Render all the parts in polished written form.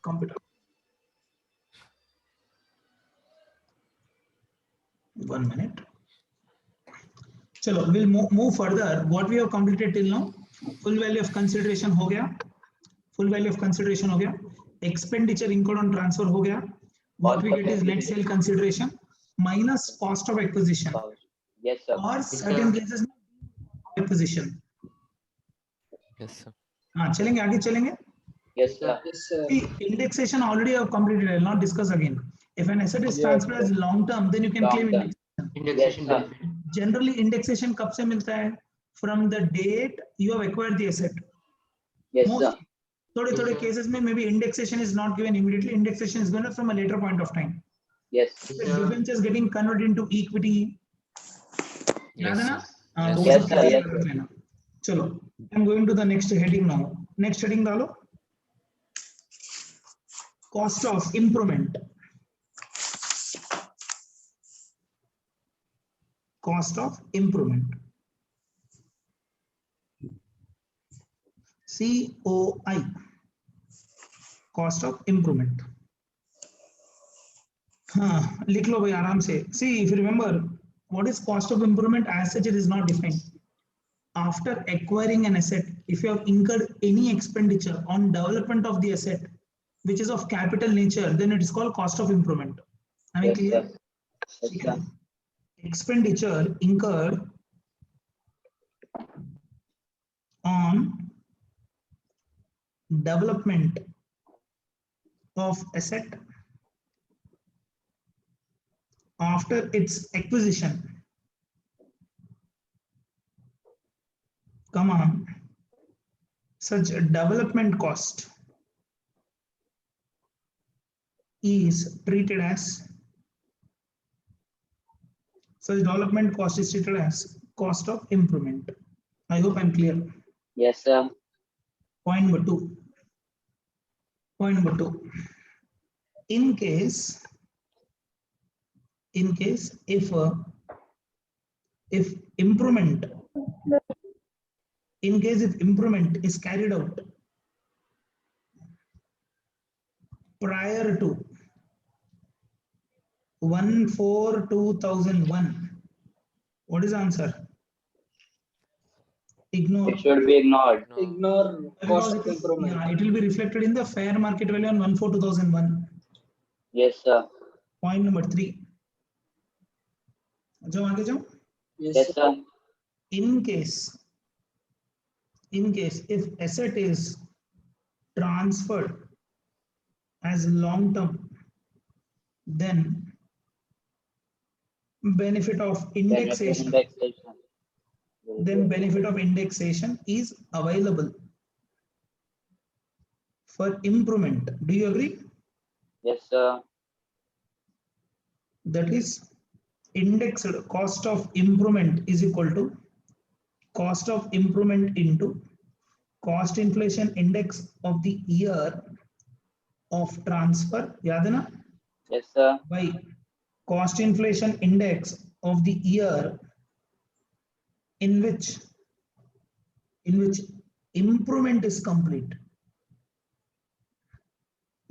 Computer. 1 minute. चलो, we'll move further. What we have completed till now, full value of consideration हो गया, full value of consideration हो गया, expenditure incurred on transfer हो गया, what we get is net sale consideration minus cost of acquisition. Yes, sir. और certain cases में acquisition. Yes, sir. हाँ, चलेंगे आगे चलेंगे. Yes, sir. See, indexation already I have completed. I will not discuss again. If an asset is transferred as long term, then you can claim Long term. indexation. Yes, sir. Generally, indexation कब से मिलता है? From the date you have acquired the asset. Yes, sir. Most थोड़े cases में maybe indexation is not given immediately. Indexation is given from a later point of time. Yes. Debentures getting converted into equity. याद है ना? हाँ, तो Yes, वो सब sir. Yes. कर लेना. चलो, I'm going to the next heading now. Next heading डालो. Cost of improvement. Cost of improvement. COI. Cost of improvement. हाँ, लिख लो भाई आराम से. See, if you remember, what is cost of improvement? As such, it is not defined. After acquiring an asset, if you have incurred any expenditure on development of the asset, which is of capital nature, then it is called cost of improvement. Am I Yes, clear? sir. Yes, sir. Expenditure incurred on development of asset after its acquisition. Come on. Such development cost is treated as cost of improvement. I hope I'm clear. Yes, sir. Point number two. In case if improvement is carried out prior to 1/4/2001, what is the answer? Ignore. It should be ignored. Ignore cost of Because improvement. yeah, it will be reflected in the fair market value on 1/4/2001. Yes, sir. Point number 3. जाओ आगे जाओ. Yes, sir. In case if asset is transferred as long term, then benefit of indexation is available for improvement. Do you agree? Yes, sir. That is, indexed cost of improvement is equal to cost of improvement into cost inflation index of the year of transfer, याद है ना? Yes, sir. By cost inflation index of the year in which improvement is complete.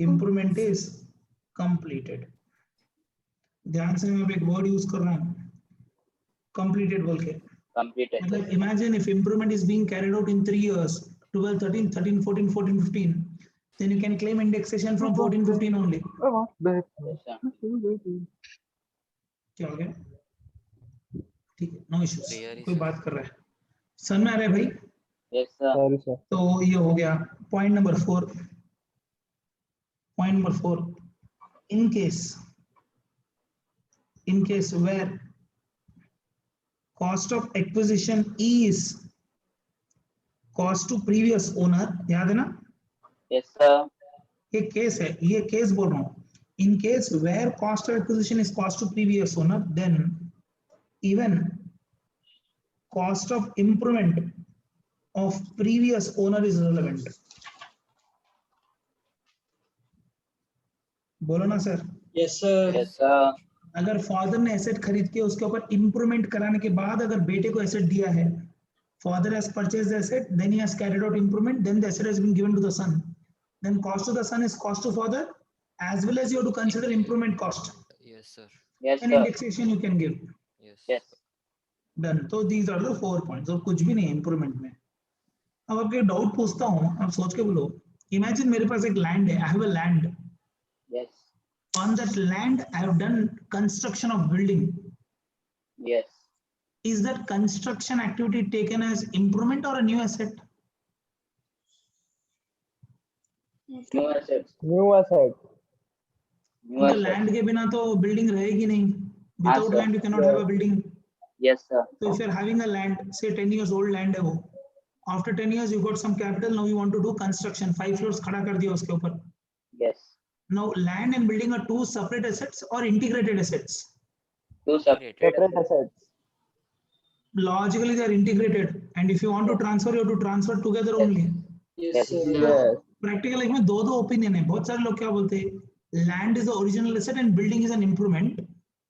Improvement is completed. ध्यान से मैं एक word use कर रहा हूँ, completed बोल के. Completed. मतलब imagine if improvement is being carried out in 3 years, 12, 13, 13, 14, 14, 15, then you can claim indexation from 14, 15 only. Yes, sir. क्या हो गया? ठीक है, नो इश्यूज. Clear कोई sir. बात कर रहा है, समझ में आ रहा है भाई? Yes, sir. तो ये हो गया point number 4. Point number 4, in case where cost of acquisition is cost to previous owner, याद है ना? Yes, sir. ये केस है, ये केस बोल रहा हूँ. In case where cost of acquisition is cost to previous owner, then even cost of improvement of previous owner is relevant. बोलो ना sir. Yes, sir. Yes, sir. अगर फादर ने एसेट खरीद के उसके ऊपर इंप्रूवमेंट कराने के बाद अगर बेटे को एसेट दिया है, father has purchased the asset, then he has carried out improvement, then the asset has been given to the son. Then cost to the son is cost to father, as well as you have to consider improvement cost. Yes, sir. Yes, And sir. indexation you can give. Yes. Yes. Done. So these are the 4 points. और कुछ भी नहीं improvement में. अब आपके doubt पूछता हूँ, आप सोच के बोलो. Imagine मेरे पास एक land है. I have a land. Yes. On that land, I have done construction of building. Yes. Is that construction activity taken as improvement or a new asset? New assets. New asset. New The assets. land के बिना तो building रहेगी नहीं. Without sir. land, you cannot have a building. Yes, sir. So if you are having a land, say 10 years old land है वो. After 10 years, you got some capital. Now you want to do construction. 5 floors खड़ा कर दिया उसके ऊपर. Yes. Now land and building are two separate assets or integrated assets. Two separate Separate assets. assets. Logically, they are integrated. And if you want to transfer, you have to transfer together Yes. only. Yes. Yes. Practical life में दो opinion है. बहुत सारे लोग क्या बोलते हैं, land is the original asset and building is an improvement.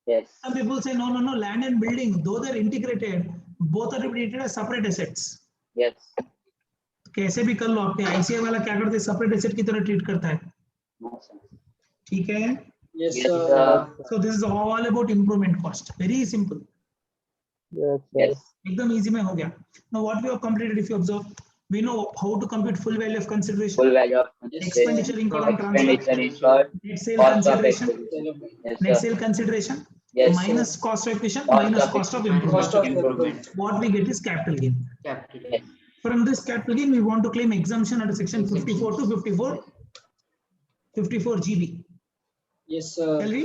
Yes. Some people say no, land and building, though they're integrated, both are treated as separate assets. Yes. कैसे भी कर लो, आपके ICI वाला क्या करते हैं, separate asset की तरह treat करता है. No, sir. ठीक है. Yes, Yes, sir. sir. So this is all about improvement cost. Very simple. Yes, sir. Yes. एकदम easy में हो गया. Now what we have completed, if you observe, we know how to compute full value of consideration. Full value of Expenditure incurred on transfer. expenditure incurred. Net sale Cost of consideration. acquisition. Yes, Net sir. sale consideration. Yes. Minus cost of acquisition. Cost Minus of cost of acquisition. improvement. Cost of improvement. What we get is capital gain. Yes. From this capital gain, we want to claim exemption under section 54 to 54 GB. Yes, sir. Shall we?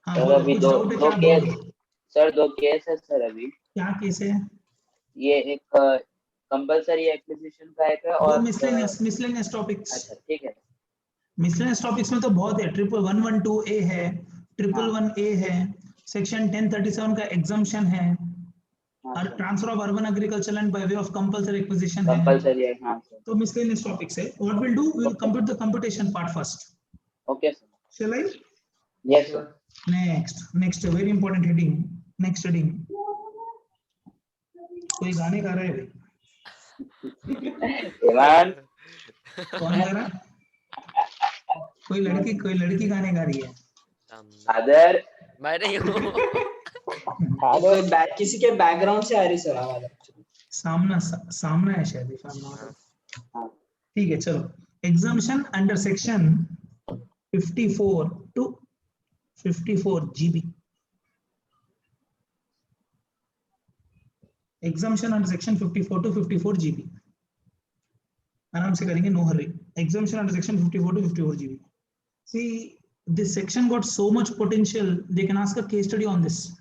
हाँ, sir बोलो, अभी कुछ दो doubt है दो क्या? Case बोलो. Sir दो केस है सर अभी. क्या केस है? ये एक कंपलसरी एक्विजिशन का एक है दो और miscellaneous topics. अच्छा ठीक है. Miscellaneous topics में तो बहुत है. 11112A है, 111A है, section 1037 का exemption है, और transfer of urban agriculture land by way of compulsory acquisition है. कंपलसरी है. हां सर. तो miscellaneous topics है. What we'll do, we will compute the computation part first. Okay sir. Shall I? Yes sir. Next very important heading. Next heading. कोई गाने गा रहा है भाई? ईमान. कौन गा रहा? कोई लड़की गाने गा रही है. अदर. मैं नहीं हूँ. किसी के बैकग्राउंड से आ रही सर आवाज. सामना है शायद. ठीक है, चलो. Exemption under section 54 to 54 GB. Exemption under section 54 to 54 GB. आराम से करेंगे, no hurry. Exemption under section 54 to 54 GB. See, this section got so much potential. They can ask a case study on this.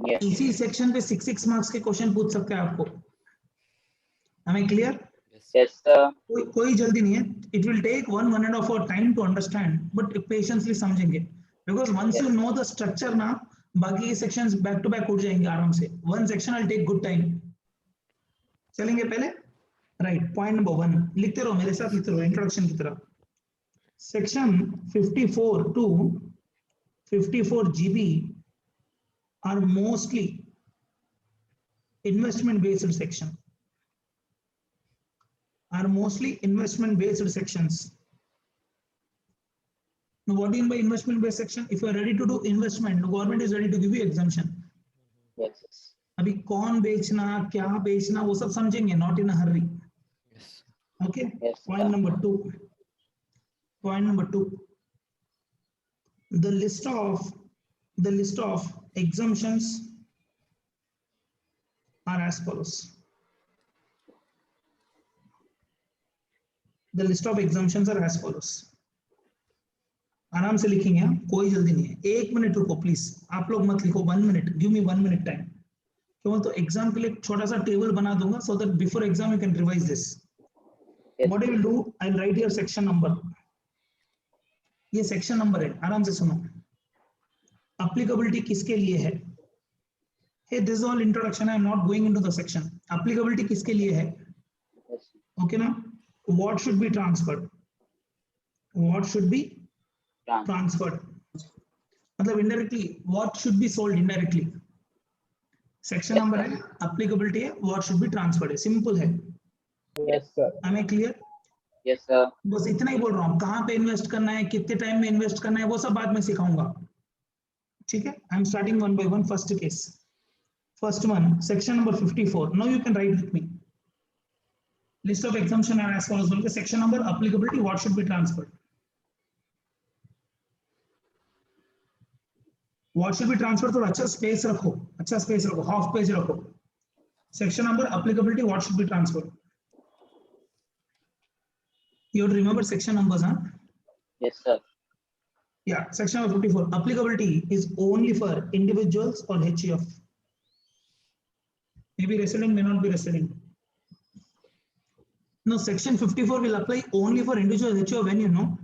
Yes. इसी section पे 6 marks के question पूछ सकते हैं आपको. Am I clear? Yes sir. कोई जल्दी नहीं है. It will take 1.5 hour time to understand, but patiently समझेंगे. Because once you know the structure ना, बाकी sections back to back उठ जाएंगे आराम से. One section will take good time. चलेंगे पहले. Right. Point number 1. लिखते रहो, मेरे साथ लिखते रहो, introduction की तरह. Section 54 to 54 GB are mostly investment based section. Are mostly investment based sections. Now what do you mean by investment based section? If you are ready to do investment, the government is ready to give you exemption. Yes. अभी कौन बेचना, क्या बेचना, वो सब समझेंगे, not in a hurry. Yes. Okay. Yes, Point sir. number 2. Point number 2. The list of exemptions are as follows. The list of exemptions are as follows. आराम से लिखेंगे, कोई जल्दी नहीं है. 1 मिनट रुको प्लीज, आप लोग मत लिखो. 1 minute, give me 1 minute time. क्यों? तो एग्जाम के लिए एक छोटा सा टेबल बना दूंगा, so that before exam you can revise this. Yes. What I will do, I'll write here section number. ये सेक्शन नंबर है, आराम से सुनो. Applicability किसके लिए है? Hey, this is all introduction. I am not going into the section. Applicability किसके लिए है? Yes. Okay ना? What should be transferred? What should be transferred? मतलब indirectly, what should be sold indirectly? Section number है, applicability है, what should be transferred है. Simple है. Yes, sir. Am I clear? Yes, sir. बस इतना ही बोल रहा हूँ, कहाँ पे इन्वेस्ट करना है, कितने टाइम में इन्वेस्ट करना है, वो सब बाद में सिखाऊंगा, ठीक है। I am starting one by one. First case, first one, section number 54. Now you can write with me. List of exemption are as follows. बोल के section number, applicability, what should be transferred. What should be transferred, थोड़ा अच्छा space रखो, अच्छा space रखो, half page रखो. Section number, applicability, what should be transferred. You have to remember section numbers, huh? Yes, sir. Yeah, section number 54. Applicability is only for individuals or HUF. Maybe resident, may not be resident. No, section 54 will apply only for individual HUF when you know,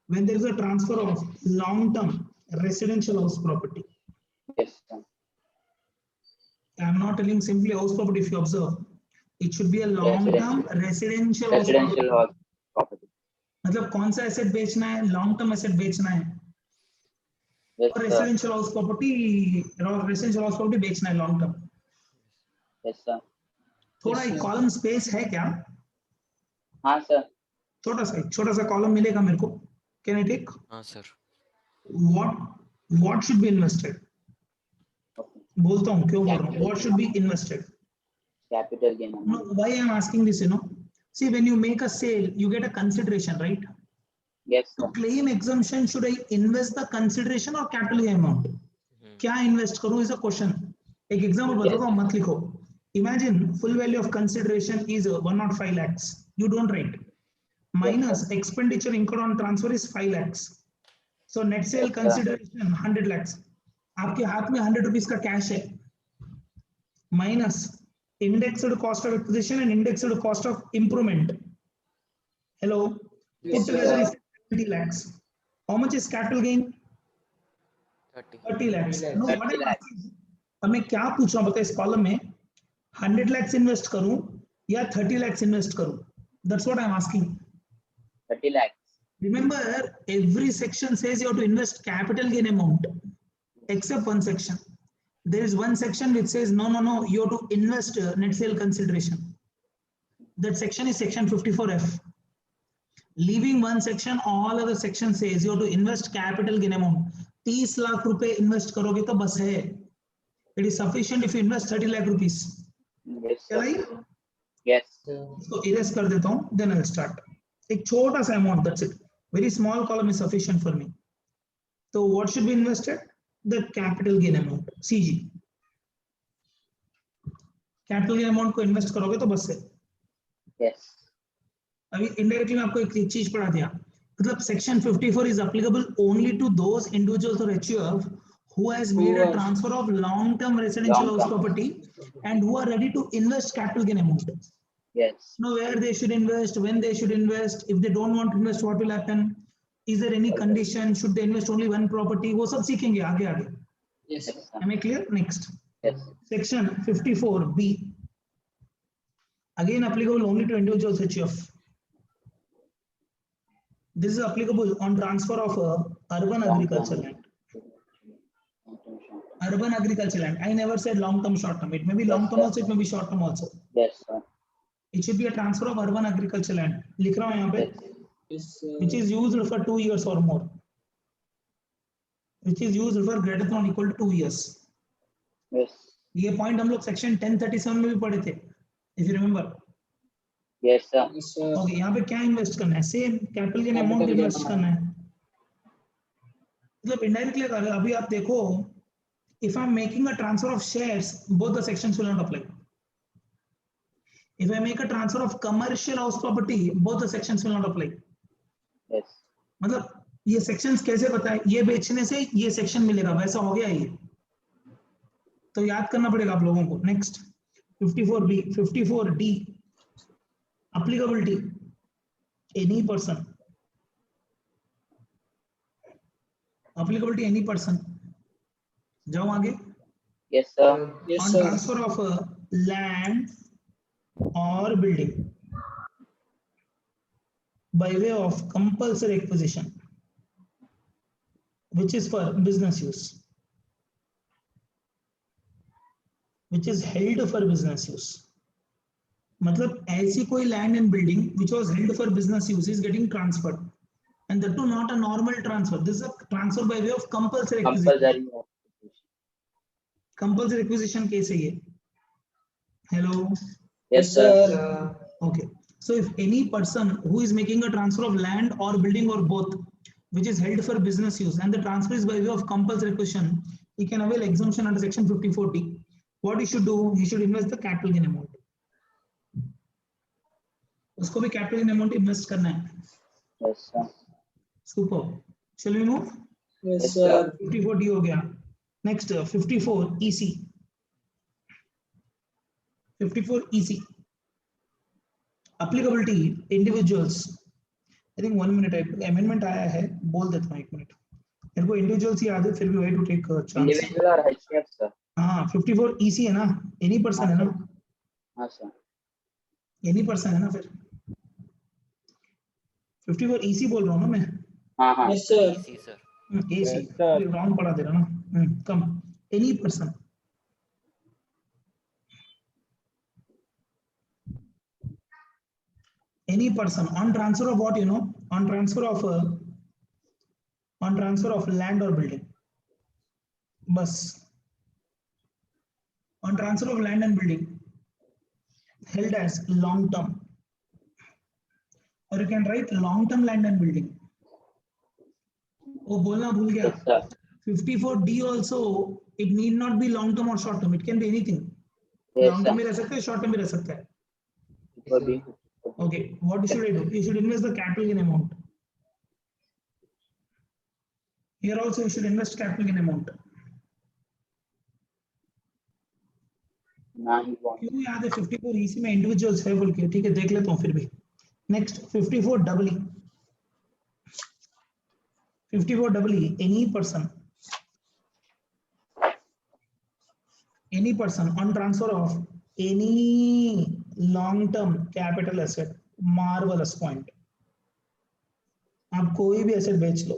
when there is a transfer of long-term residential house property. Yes, sir. I am not telling simply house property. If you observe, it should be a long-term residential house Residential property. house property. मतलब कौन सा asset बेचना है, long term asset बेचना है, Yes, और sir. Residential house property बेचना है लॉन्ग टर्म. Yes, sir. थोड़ा एक कॉलम स्पेस है क्या? हाँ, sir. छोटा सा कॉलम मिलेगा मेरे को. Can I take? हाँ sir. what should be invested? बोलता हूँ, क्यों बोल रहा हूँ, what should be invested? Capital gain. No, why I am asking this, you know, see, when you make a sale, you get a consideration, right? Yes, To sir. claim exemption, should I invest the consideration or capital gain amount? क्या invest करूँ is a question. एक example बताता हूँ, मत लिखो. Imagine full value of consideration is 105 lakhs. You don't write. Minus expenditure incurred on transfer is 5 lakhs. So net sale Yes, sir. consideration 100 lakhs. आपके हाथ में 100 rupees का कैश है. Minus indexed cost of acquisition and indexed cost of improvement. Hello. Yes, Put together sir. is 70 lakhs. How much is capital gain? 30. 30 lakhs. No, 30 what I'm lakhs. asking, अब मैं क्या पूछ रहा हूँ पता है, इस कॉलम में 100 lakhs इन्वेस्ट करूं या 30 lakhs इन्वेस्ट करूं? That's what I'm asking. 30 lakhs. Remember, every section says you have to invest capital gain amount, except one section. There is one section which says no, you have to invest net sale consideration. That section is section 54F. Leaving one section, all other section says you have to invest capital gain amount. 30 lakh रुपए invest करोगे तो बस है. It is sufficient if you invest 30 lakh rupees. Yes, Shall I? sir. Yes. इसको erase कर देता हूँ, then I'll start. एक छोटा सा amount, that's it. Very small column is sufficient for me. So what should be invested? The capital gain amount, CG. Capital gain amount को invest करोगे तो बस है. Yes. अभी indirectly मैं आपको एक चीज पढ़ा दिया. मतलब section 54 is applicable only to those individuals or HUF who has made a transfer of long-term residential house property and who are ready to invest capital gain amount. Yes. Know where they should invest, when they should invest, if they don't want to invest, what will happen? Is there any condition? Should they invest only one property? वो सब सीखेंगे आगे आगे. Yes, sir. Am I clear? Next. Yes. Section 54B. Again applicable only to individuals HUF. This is applicable on transfer of urban agriculture land. Urban agriculture land. I never said long term, short term. It may be long term also, it may be short term also. Yes, sir. It should be a transfer of urban agriculture land. लिख रहा हूँ यहाँ पे. Yes, sir. Which is used for 2 years or more. Which is used for greater than or equal to 2 years. Yes. ये point हम लोग section 1037 में भी पढ़े थे. If you remember. Yes, sir. Yes, sir. Okay, यहाँ पे क्या invest करना है? Same capital gain amount Capital gain invest amount. करना है. मतलब indirectly अभी आप देखो, if I'm making a transfer of shares, both the sections will not apply. If I make a transfer of commercial house property, both the sections will not apply. Yes. मतलब ये sections कैसे पता है? ये बेचने से ये section मिलेगा, वैसा हो गया ये. तो याद करना पड़ेगा आप लोगों को. Next, 54B, 54D. Applicability. Any person. Applicability any person. जाओ आगे. Yes, sir. Yes, On sir. transfer of land or building by way of compulsory acquisition, which is for business use, which is held for business use. मतलब ऐसी कोई land and building which was held for business use is getting transferred, and that too not a normal transfer. This is a transfer by way of compulsory acquisition. Compulsory acquisition. Compulsory acquisition case है ये. Hello. Yes, sir. Okay. So if any person who is making a transfer of land or building or both, which is held for business use, and the transfer is by way of compulsory acquisition, he can avail exemption under section 54D. What he should do? He should invest the capital gain amount. उसको भी capital gain amount invest करना है. Yes, sir. Super. Shall we move? Yes, Yes, sir. 54D हो गया. Next 54 EC. 54 EC. Applicability individuals. I think 1 minute amendment आया है, बोल देता हूँ 1 मिनट. मेरे को individuals याद है, फिर भी way to take a chance. Individual or HCF, sir? हाँ 54 EC है ना, any person है ना, हाँ, sir. any person है ना फिर. 54 EC बोल रहा हूँ ना मैं. हाँ, हाँ. Yes, sir. AC, sir. AC wrong पढ़ा दे रहा ना. Come, any person. Any person on transfer of what, you know, on transfer of land or building. Bus. On transfer of land and building held as long term, or you can write long term land and building. Oh, बोलना भूल गया. Yes, sir. 54D also, it need not be long term or short term. It can be anything. Yes, Long sir. term भी रह सकता है, short term भी रह सकता है. For B. Okay, what should I do? You should invest the capital gain amount. Here also you should invest capital gain amount. Now he wants. क्यों याद है 54 EC में इंडिविजुअल्स है बोल के, ठीक है देख लेता हूँ फिर भी. Next 54 double E. 54 double E, any person on transfer of any long term capital asset. Marvelous point. आप कोई भी एसेट बेच लो,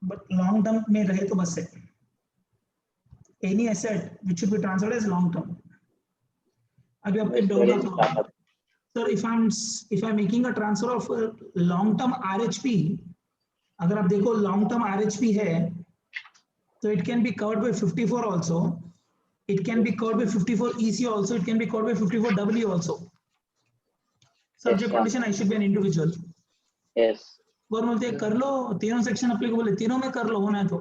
बट लॉन्ग टर्म में रहे तो बस है. Any asset which should be transferred as long term. अभी आपके Yes, डाउट sir. आता होगा, sir if I'm making a transfer of long term RHP, अगर आप देखो long term RHP है, तो it can be covered by 54 also, it can be covered by 54 EC also, it can be covered by 54 W also. Subject sir. condition I should be an individual. Yes. गौर बोलते हैं कर लो, तीनों section applicable है, तीनों में कर लो होना है तो.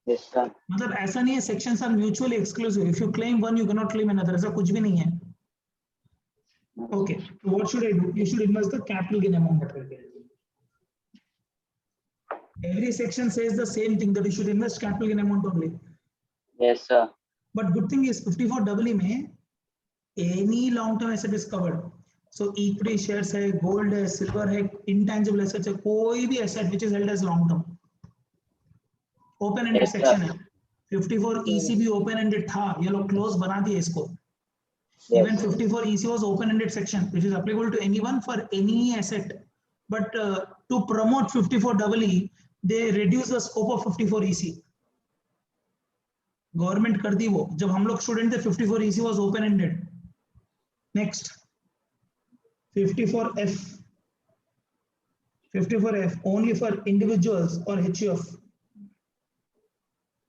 Yes, sir. मतलब ऐसा नहीं है sections are mutually exclusive. If you claim one you can not claim another, ऐसा कुछ भी नहीं है. Okay, what should I do? You should invest the capital gain amount. Every section says the same thing, that you should invest capital gain amount only. Yes, sir. But good thing is 54EE में any long term asset is covered. So equity shares है, gold है, silver है, intangible assets है, कोई भी asset which is held as long term. Open ended Yes, sir. section है. 54 EC भी open ended था, ये लोग close बना दिए इसको. Yes. Even 54 EC was open ended section, which is applicable to anyone for any asset. But to promote 54EE, they reduce the scope of 54 EC. Government कर दी वो, जब हम लोग स्टूडेंट थे 54 EC was open ended. Next 54F. 54F only for individuals or HUF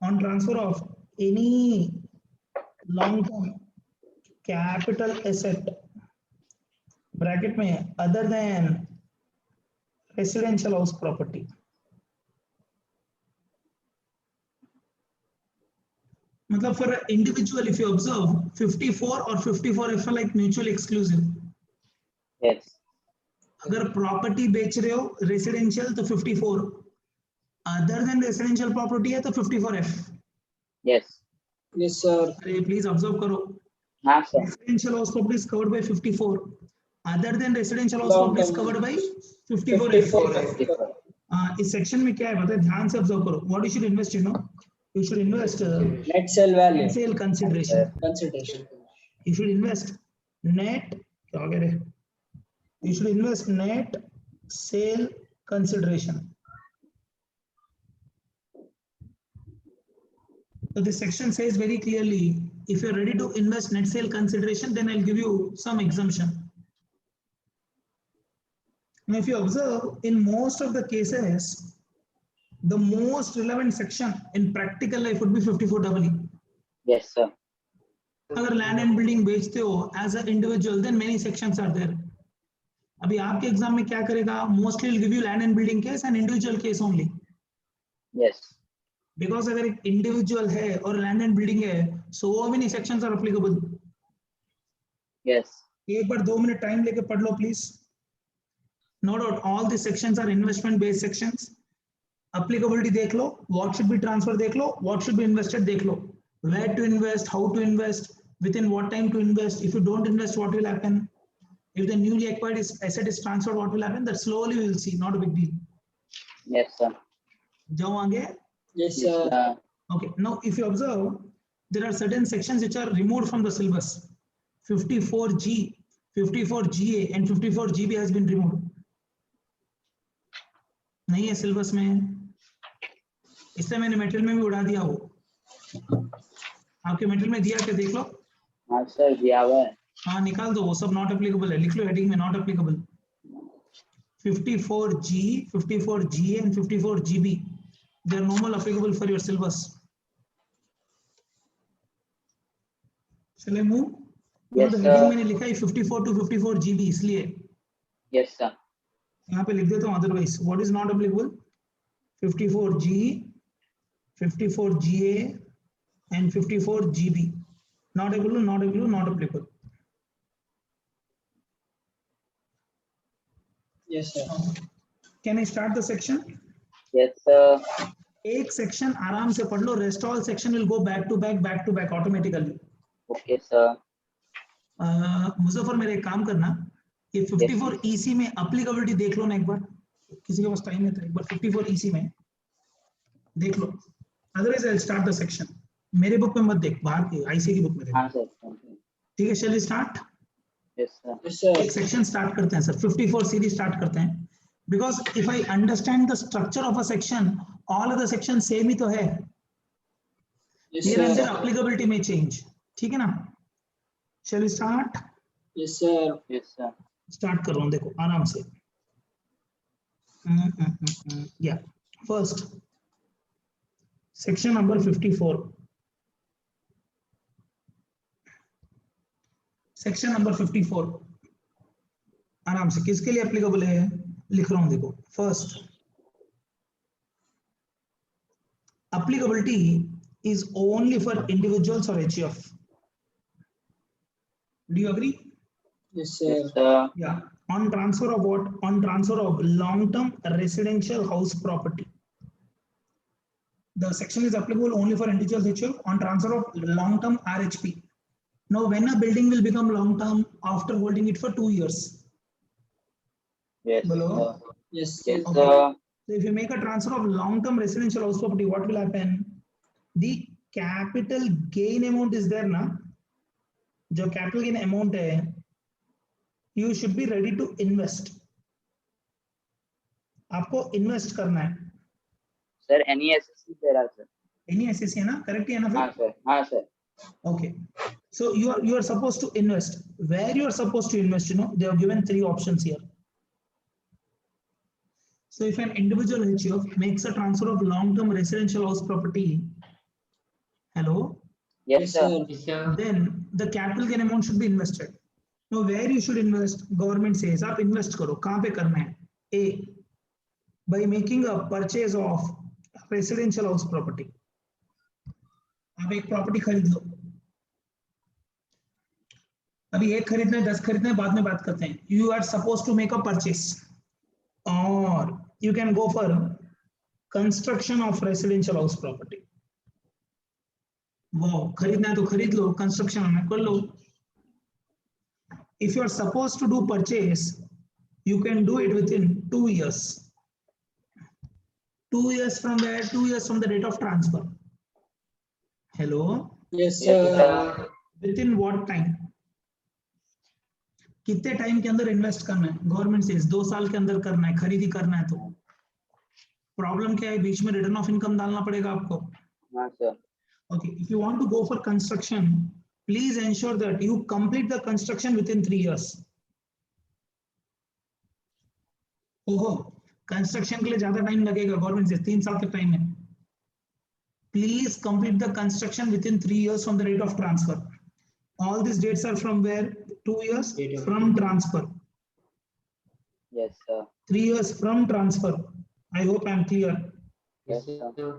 on transfer of any long term capital asset bracket में other than residential house property. मतलब for an individual, if you observe 54 or 54F are like mutually exclusive. Yes. अगर property बेच रहे हो residential तो 54, other than residential property है तो 54F. Yes. Yes, sir. अरे प्लीज ऑब्जर्व करो. हाँ, sir. Residential house property is covered by 54, other than residential house Long property is term. Covered by 54F. 54. इस सेक्शन में क्या है बताए, ध्यान से ऑब्जर्व करो. What you should invest, you know, you should invest Net sale value. net sale consideration. Consideration. You should invest net, क्या हो गया रे? You should invest net sale consideration. So this section says very clearly, if you're ready to invest net sale consideration, then I'll give you some exemption. Now, if you observe, in most of the cases, the most relevant section in practical life would be 54EE. Yes, sir. अगर land and building बेचते हो as a individual, then many sections are there. अभी आपके exam में क्या करेगा, mostly will give you land and building case and individual case only. Yes. Because अगर एक इंडिविजुअल है और लैंड एंड बिल्डिंग है, so many sections are applicable. Yes. एक बार 2 मिनट टाइम लेके पढ़ लो please. No doubt all the sections are investment based sections. Applicability देख लो, व्हाट शुड बी ट्रांसफर देख लो, व्हाट शुड बी इन्वेस्टेड देख लो, where to invest, how to invest, within what time to invest. If you don't invest, what will happen? If the newly acquired asset is transferred, what will happen? That slowly we will see, not a big deal. Yes, sir. जाओ आगे. Yes, Yes, sir. sir. Okay, now if you observe, there are certain sections which are removed from the syllabus. 54G, 54GA and 54GB has been removed. नहीं है syllabus में, इसलिए मैंने material में भी उड़ा दिया. वो आपके मेटेरियल में दिया क्या देख लो. हाँ सर, दिया हुआ है. हाँ निकाल दो, वो सब नॉट एप्लीकेबल है. लिख लो हेडिंग में not applicable. 54G, 54GA and 54GB, they are normal applicable for your syllabus. Shall I move? Yes, तो sir. हेडिंग मैंने लिखा है 54 to 54GB, इसलिए Yes, sir. यहाँ पे लिख देता हूँ. Otherwise what is not applicable? 54G, 54GA and 54GB. Not applicable, not applicable, not applicable. Yes, sir. Can I start the section? Yes, sir. एक सेक्शन आराम से पढ़ लो, rest all section will go back to back automatically. Okay, sir. Muzaffar मेरे एक काम करना, ये 54 EC में एप्लीकेबिलिटी देख लो ना एक बार. किसी के पास टाइम है तो एक बार 54 EC में देख लो. Otherwise I will start the section. मेरे बुक में मत देख, बाहर की आईसी की बुक में देख. हाँ सर. ठीक है, shall we start. Yes, sir. Yes, sir. एक सेक्शन स्टार्ट करते हैं सर. 54 सीरीज स्टार्ट करते हैं. Because if I understand the structure of a section, all of the section same ही तो है. Yes, Here and sir. there applicability may change. ठीक है ना. Shall we start? Yes, sir. Yes, sir. Start कर रहा हूँ, देखो आराम से. Yeah, first section number 54. Section number 54 आराम से किसके लिए एप्लीकेबल है लिख रहा हूं. देखो, first applicability is only for individuals or HUF. Do you agree? Yes, sir. Yes, sir. Yeah. On transfer of what? On transfer of long-term residential house property. The section is applicable only for individuals HUF on transfer of long-term RHP. Now, when a building will become long-term? After holding it for 2 years. Yes, Hello? sir. Yes, Yes, Okay. sir. So if you make a transfer of long-term residential house property, what will happen? The capital gain amount is there na? जो capital gain amount है, you should be ready to invest. आपको invest करना है. Sir, any assessment there are, sir? Any SSC है ना? Correct है ना हाँ फिर? sir. हाँ sir. Okay. So you are supposed to invest. Where you are supposed to invest? You know, they have given 3 options here. So if an individual HUF makes a transfer of long-term residential house property, hello, Yes, sir. then the capital gain amount should be invested. Now where you should invest? Government says आप invest करो. कहाँ पे करना है? A, by making a purchase of residential house property. आप एक property खरीद लो. अभी एक खरीदना है, 10 खरीदना है, बाद में बात करते हैं. You are supposed to make a purchase, or you can go for construction of residential house property. वो खरीदना है तो खरीद लो, कंस्ट्रक्शन में कर लो. If you are supposed to do purchase, you can do it within 2 years. 2 years from where? 2 years from the date of transfer. Hello? Yes, Yes, sir. sir. Within what time? कितने time के अंदर invest करना है? Government से 2 साल के अंदर करना है, खरीदी करना है. तो प्रॉब्लम क्या है? बीच में रिटर्न ऑफ इनकम डालना पड़ेगा आपको. हाँ sir. Okay, if you want to go for construction, please ensure that you complete the construction within 3 years. ओहो, कंस्ट्रक्शन के लिए ज्यादा टाइम लगेगा, गवर्नमेंट से 3 साल का टाइम है. Please complete the construction within 3 years from the date of transfer. All these dates are from where? 2 years from transfer. Yes, sir. 3 years from transfer. I hope I am clear. Yes, sir.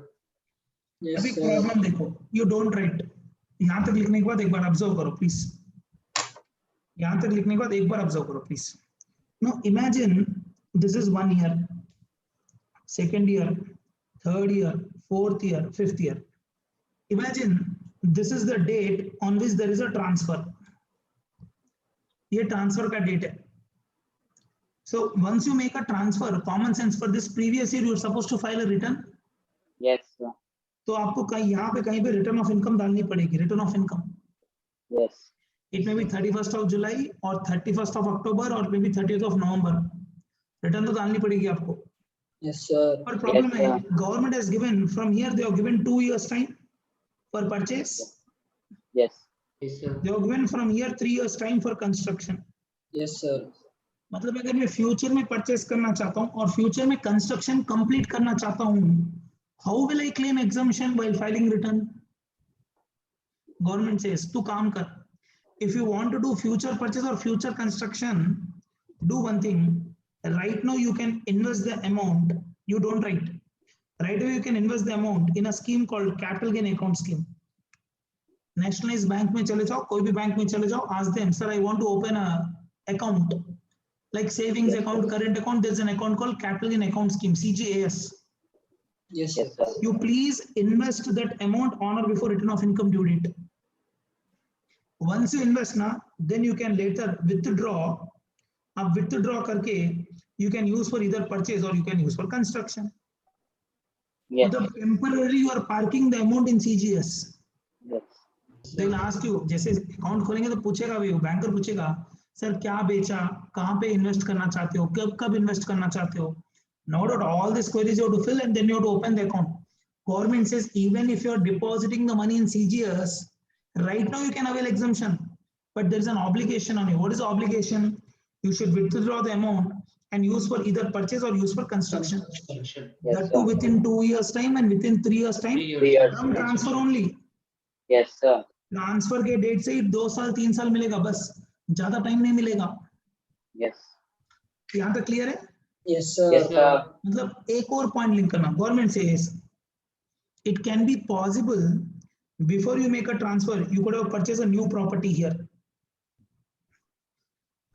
Yes, अभी sir. Problem देखो, you don't write. यहाँ तक लिखने के बाद एक बार observe करो please. यहाँ तक लिखने के बाद एक बार ऑब्जर्व करो please. Now imagine this is 1 year, 2nd year, 3rd year, 4th year, 5th year. Imagine this is the date on which there is a transfer. ये ट्रांसफर का डेट है. So once you make a transfer, common sense for this previous year you are supposed to file a return. Yes, sir. तो आपको कहीं यहाँ पे कहीं पे रिटर्न ऑफ इनकम डालनी पड़ेगी. Return of income. Yes. It may be 31st of July or 31st of October or maybe 30th of November. Return तो डालनी पड़ेगी आपको. Yes, sir. पर प्रॉब्लम Yes, है, sir. Government has given from here they have given 2 years time for purchase. Yes. They have given from here 3 years time for construction. Yes, sir. मतलब अगर मैं future में परचेस करना चाहता हूँ और फ्यूचर में कंस्ट्रक्शन कंप्लीट करना चाहता हूँ, how will I claim exemption while filing return? Government says तू काम कर, if you want to do future purchase or future construction, do one thing. Right now you can invest the amount. You don't write. Right now you can invest the amount in a scheme called capital gain account scheme. Nationalized bank में चले जाओ, कोई भी bank में चले जाओ, ask them, sir, I want to open a account like savings Yes, account, sir. current account. There's an account called capital gain account scheme, CGAS. Yes, sir. Yes, sir. You please invest that amount on or before return of income due date. Once you invest na, then you can later withdraw. अब withdraw करके you can use for either purchase or you can use for construction. Yes. मतलब temporarily you are parking the amount in CGS. Yes. They'll ask you, जैसे account खोलेंगे तो पूछेगा भी, banker पूछेगा, sir क्या बेचा, कहाँ पे इन्वेस्ट करना चाहते हो, कब कब इन्वेस्ट करना चाहते हो. No doubt all these queries you have to fill and then you have to open the account. Government says even if you are depositing the money in CGS, right now you can avail exemption, but there is an obligation on you. What is the obligation? You should withdraw the amount and use for either purchase or use for construction. Yes, That too sir. within 2 years time and within 3 years time 3 years. from transfer only. Yes, sir. Transfer के date से ही 2 साल 3 साल मिलेगा, बस ज्यादा time नहीं मिलेगा. Yes. यहाँ तक क्लियर है? Yes, sir. Yes, sir. मतलब एक और पॉइंट लिंक करना, गवर्नमेंट से it can be possible before you make a transfer you could have purchase a new property here.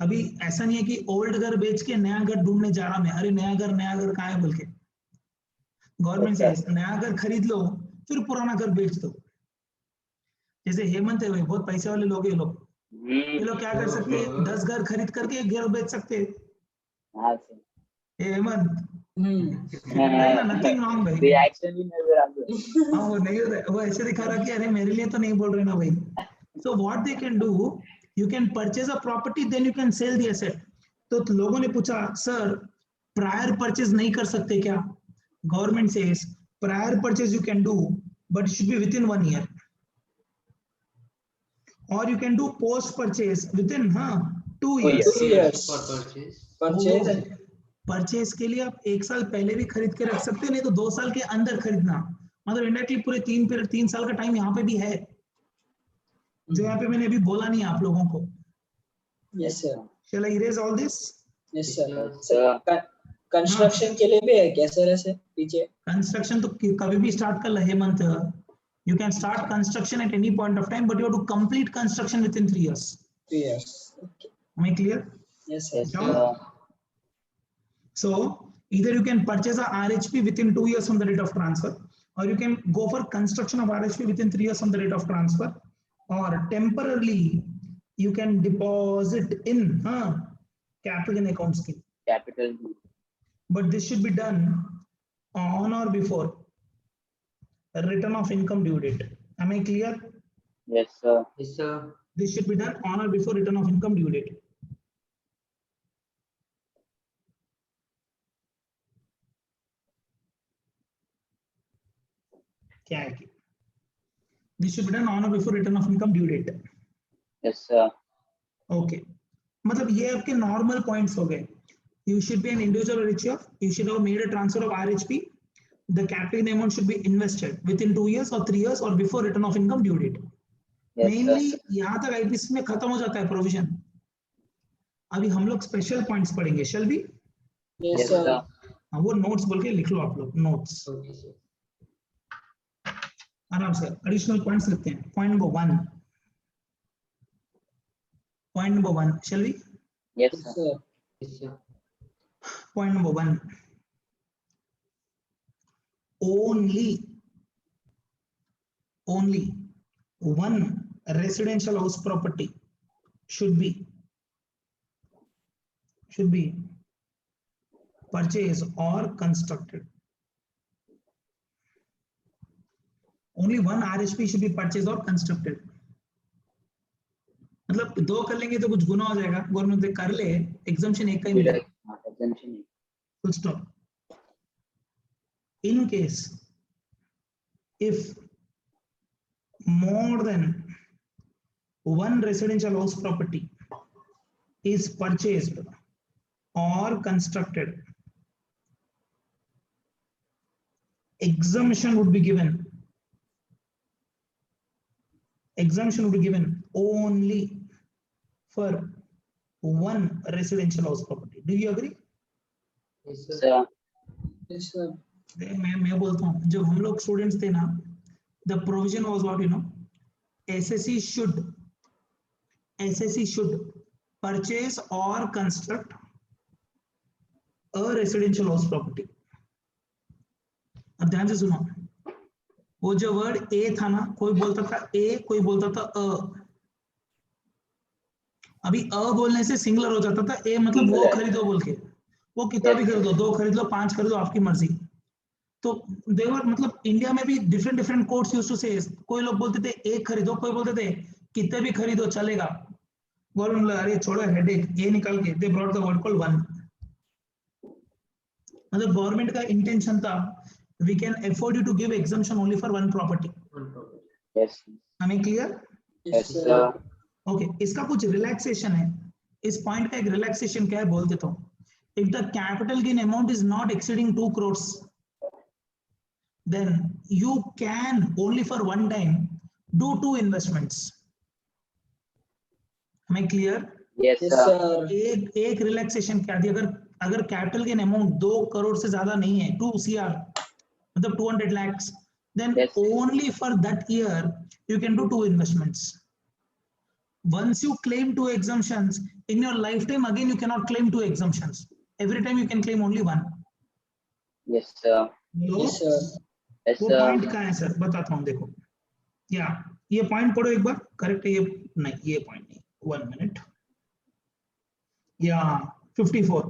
अभी ऐसा नहीं है कि ओल्ड घर बेच के नया घर ढूंढने जा रहा मैं, अरे नया घर कहाँ है बोल के. गवर्नमेंट से नया घर खरीद लो फिर पुराना घर बेच दो. जैसे हेमंत है भाई, बहुत पैसे वाले लोग हैं ये लोग. ये लोग क्या कर सकते हैं, 10 घर खरीद करके एक घर बेच सकते हैं. हाँ, sir. हेमंत हाँ, नथिंग रॉन्ग भाई. Reaction भी नजर आ रही है. हाँ वो नहीं होता है, वो ऐसे दिखा रहा कि अरे मेरे लिए तो नहीं बोल रहे ना भाई. So what they can do, you can purchase a property, then you can sell the asset. तो लोगों ने पूछा सर प्रायर परचेज नहीं कर सकते क्या? Government says prior purchase you can do but it should be with in 1 year. Or you can do post purchase within 2 years. 2 years. Purchase. Purchase के लिए आप 1 साल पहले भी खरीद के रख सकते हो, नहीं तो 2 साल के अंदर खरीदना. मतलब इंडायरेक्टली पूरे 3 साल का टाइम यहाँ पे भी है, जो यहाँ पे मैंने अभी बोला नहीं आप लोगों को. Yes, sir. Shall I erase all this? Yes, sir. Yes, Sir, construction के लिए भी है क्या सर ऐसे पीछे? कंस्ट्रक्शन तो कभी भी स्टार्ट कर ले Hemant. You can start construction at any point of time, but you have to complete construction within 3 years. 3 years. Okay. Am I clear? Yes, sir. Yes, sir. So either you can purchase a RHP within 2 years from the date of transfer, or you can go for construction of RHP within 3 years from the date of transfer, or temporarily you can deposit in capital gain account scheme. Capital. But this should be done on or before a return of income due date. Am I clear? Yes, sir. Yes, sir. This should be done on or before return of income due date. क्या है कि this should be done on or before return of income due date. Yes, sir. Okay मतलब ये आपके normal points हो गए. You should be an individual rich of, you should have made a transfer of RHP. The capital amount should be invested within 2 years or 3 years or before return of income due date. Yes, Mainly sir. यहाँ तक IPC में खत्म हो जाता है provision. अभी हम लोग स्पेशल पॉइंट्स पढ़ेंगे. Shall be? Yes, Yes, sir. sir. वो नोट्स बोल के लिख लो आप लोग. Notes Okay, sir. आराम से एडिशनल पॉइंट्स लिखते हैं. Point number 1. Point number 1. Shall be? Yes, Yes, sir. sir. Yes, sir. Point number 1. Only one residential house property should be purchased or constructed. Only one RHP should be purchased or constructed. मतलब दो कर लेंगे तो कुछ गुना हो जाएगा. Government कर ले, एग्जम्पशन एक का ही मिलेगा. Exemption. Full stop. In case if more than one residential house property is purchased or constructed, exemption would be given. Exemption would be given only for one residential house property. Do you agree? Yes, sir. Sir. Yes, sir. मैं बोलता हूँ जब हम लोग students थे ना, the provision was what, you know, SSC should purchase or construct a residential house property. अब ध्यान से सुनो, वो जो वर्ड ए था ना, कोई बोलता था ए, कोई बोलता था अ. अभी अ बोलने से सिंगुलर हो जाता था. ए मतलब वो खरीदो बोल के, वो कितना भी खरीदो, 2 खरीद लो, 5 खरीदो, आपकी मर्जी. तो देवर मतलब इंडिया में भी डिफरेंट कोर्ट्स यूज्ड टू से. कोई लोग बोलते थे एक खरीदो, कोई बोलते थे कितने भी खरीदो चलेगा. गवर्नमेंट अरे छोड़ो हेडेक, ये निकाल के they brought the word called one. मतलब गवर्नमेंट का इंटेंशन था we can afford you to give exemption only for one property. Yes. हमें क्लियर? Yes, sir. ओके इसका कुछ रिलैक्सेशन है. इस पॉइंट का एक रिलैक्सेशन क्या है बोल देता हूँ. If the capital gain amount is not exceeding 2 crores, then you can only for one time do 2 investments. हमें clear? Yes, Yes, sir. sir. एक रिलैक्सेशन क्या दी, अगर कैपिटल गेन अमाउंट 2 करोड़ से ज्यादा नहीं है, 2 CR मतलब 200 lakhs, then Yes. only for that year you can do 2 investments. Once you claim 2 exemptions in your lifetime, again you cannot claim 2 exemptions. Every time you can claim only one. Yes, sir. Yes, sir. Yes, वो sir. Point कहाँ है sir, बताता हूँ. देखो या ये point पढ़ो एक बार. करेक्ट है ये? नहीं ये पॉइंट नहीं. 1 minute. या 54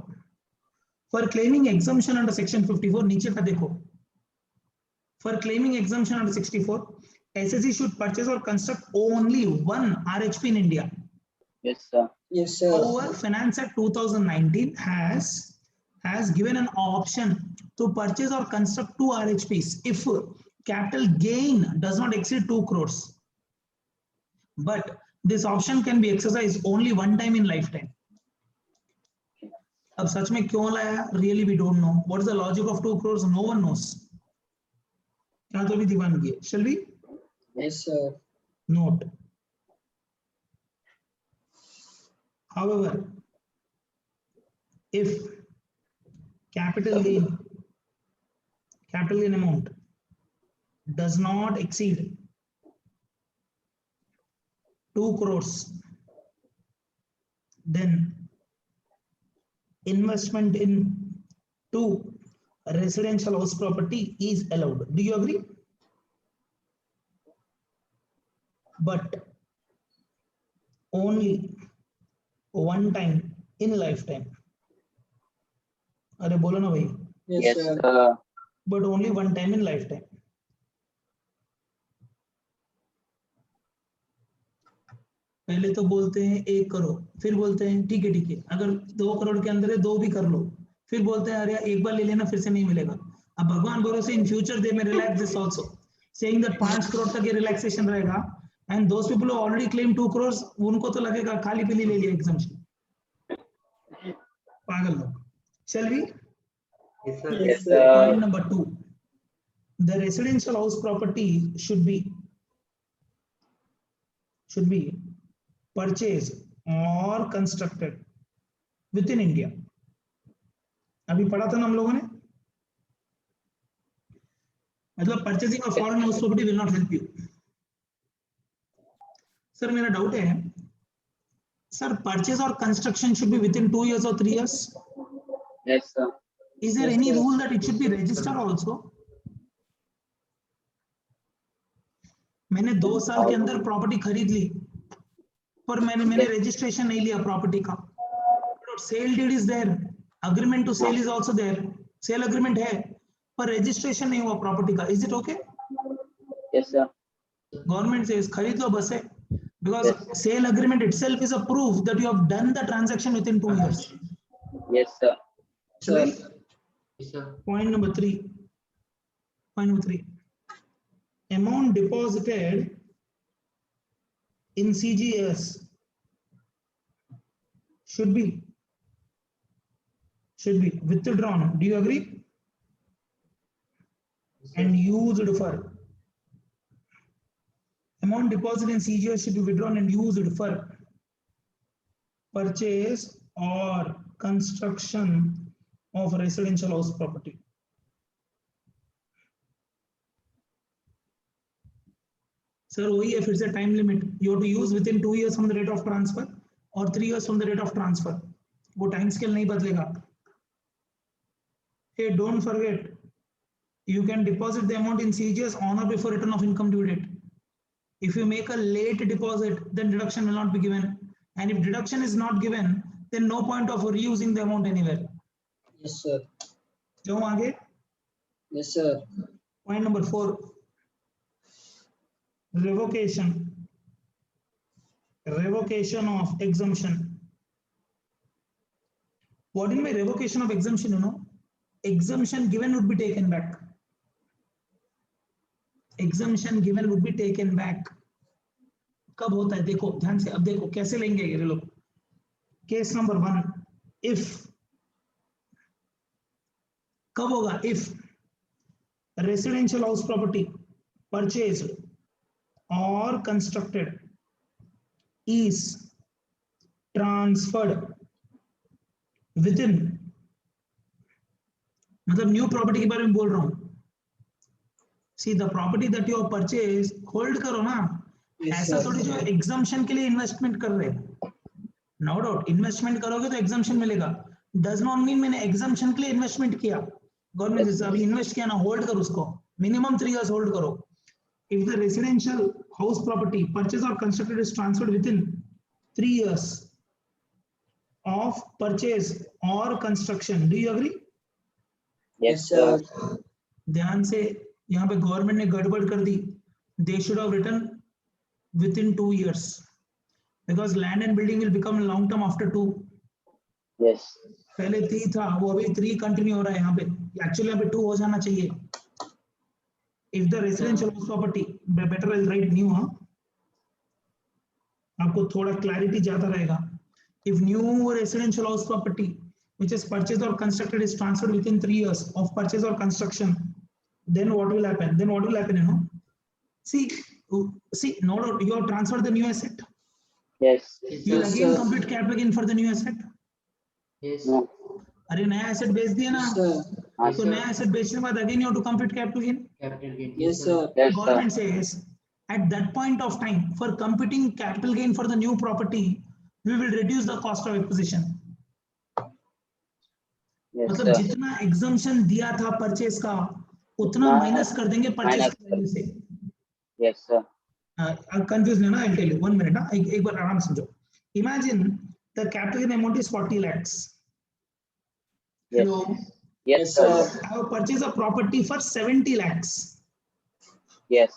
for claiming exemption under section 54. नीचे का देखो. For claiming exemption under 64, SSC should purchase or construct only one RHP in India. Yes, sir. Yes, sir. However, Finance Act 2019 has given an option to purchase or construct 2 RHPs if capital gain does not exceed 2 crores. But this option can be exercised only one time in lifetime. अब सच में क्यों लाया? Really we don't know. What is the logic of 2 crores? No one knows. क्या तो भी दीवानगी है. Shall we? Yes, sir. Note. However, if capital gain amount does not exceed 2 crores, then investment in 2 residential house property is allowed. Do you agree? But only one time in lifetime. अरे बोलो ना भाई. Yes, Yes, sir. sir. But only one time in lifetime. पहले तो बोलते हैं 1 करोड़, फिर बोलते हैं ठीक है अगर 2 करोड़ के अंदर है 2 भी कर लो, फिर बोलते हैं अरे एक बार ले लेना फिर से नहीं मिलेगा. अब भगवान भरोसे इन फ्यूचर दे में relax this also, saying that 5 crore तक ये रिलैक्सेशन रहेगा. and those people who already claim 2 crores, उनको तो लगेगा खाली पीली ले लिया exemption. पागल लोग. Shall we? Yes, sir. Yes, Yes, sir. Point number 2. The residential house property should be purchased or constructed within India. अभी पढ़ा था ना हम लोगों ने, मतलब purchasing of foreign house property will not help you. Sir मेरा डाउट है, sir purchase or construction should be within 2 years or 3 years. yes, sir. Is there Yes, any sir. rule that it should be registered also? मैंने 2 साल के अंदर property खरीद ली, पर मैंने registration नहीं लिया प्रॉपर्टी का. Sale deed is there, agreement to sell is also there, sale agreement है पर रजिस्ट्रेशन नहीं हुआ प्रॉपर्टी का. Is it okay? Yes, sir. Government से खरीद लो बस है, because sale agreement itself is a proof that you have done the transaction within 2 years. Yes, sir. Sir. Yes, sir. Point number 3. Amount deposited in CGS should be withdrawn. Do you agree? And used for amount deposited in CGS should be withdrawn and used for purchase or construction of residential house property. Sir, वही है फिर से time limit. You have to use within 2 years from the date of transfer or 3 years from the date of transfer. वो time scale नहीं बदलेगा. Hey, don't forget, you can deposit the amount in CGS on or before return of income due date. If you make a late deposit, then deduction will not be given. And if deduction is not given, then no point of reusing the amount anywhere. Yes, sir. जाओ आगे. Yes, sir. Point number 4. Revocation of exemption. What in my revocation of exemption, you know? Exemption given would be taken back. Exemption given would be taken back. कब होता है देखो ध्यान से, अब देखो कैसे लेंगे ये लोग. केस नंबर 1, if कब होगा? If residential house property purchased or constructed is transferred within, मतलब न्यू प्रॉपर्टी के बारे में बोल रहा हूं. See the property that you have purchase, hold करो ना. Yes, ऐसा sir. थोड़ी जो एग्जम्पशन के लिए इन्वेस्टमेंट कर रहे हैं. नो डाउट इन्वेस्टमेंट करोगे तो एग्जम्पशन मिलेगा. डज नॉट मीन मैंने एग्जम्पशन के लिए इन्वेस्टमेंट किया. गवर्नमेंट से अभी इन्वेस्ट किया ना, होल्ड करो उसको, मिनिमम 3 years होल्ड करो. If the residential house property purchased or constructed is transferred within 3 years of purchase or construction, do you agree? Yes, sir. ध्यान से, यहाँ पे गवर्नमेंट ने गड़बड़ कर दी. They should have written within 2 years because land and building will become long term after 2. Yes. पहले 3 था, वो अभी 3 कंटिन्यू हो रहा है यहाँ पे. एक्चुअली यहाँ पे 2 हो जाना चाहिए. If the residential house property, better I'll write new, हाँ, आपको थोड़ा क्लैरिटी ज्यादा रहेगा. If new residential house property which is purchased or constructed is transferred within 3 years of purchase or construction, then what will happen? You know, see, no doubt you have transferred the new asset. Yes. You will Yes, again sir. compute capital gain for the new asset. Yes. No. अरे नया asset बेच दिया ना, Yes, sir. Yes, तो sir. नया asset बेचने के बाद again you have to compute capital gain. Capital gain. Yes, sir. Yes, sir. Government says at that point of time, for computing capital gain for the new property, we will reduce the cost of acquisition. Yes, मतलब sir. जितना exemption दिया था purchase का उतना हाँ, minus कर देंगे purchase minus की वैल्यू से. Yes, sir. कंफ्यूज नहीं ना, I'll tell you 1 minute ना, एक बार आराम से समझो. Imagine the capital gain amount is 40 lakhs. Yes. Hello, Yes, sir. I have purchased a property for 70 lakhs. Yes.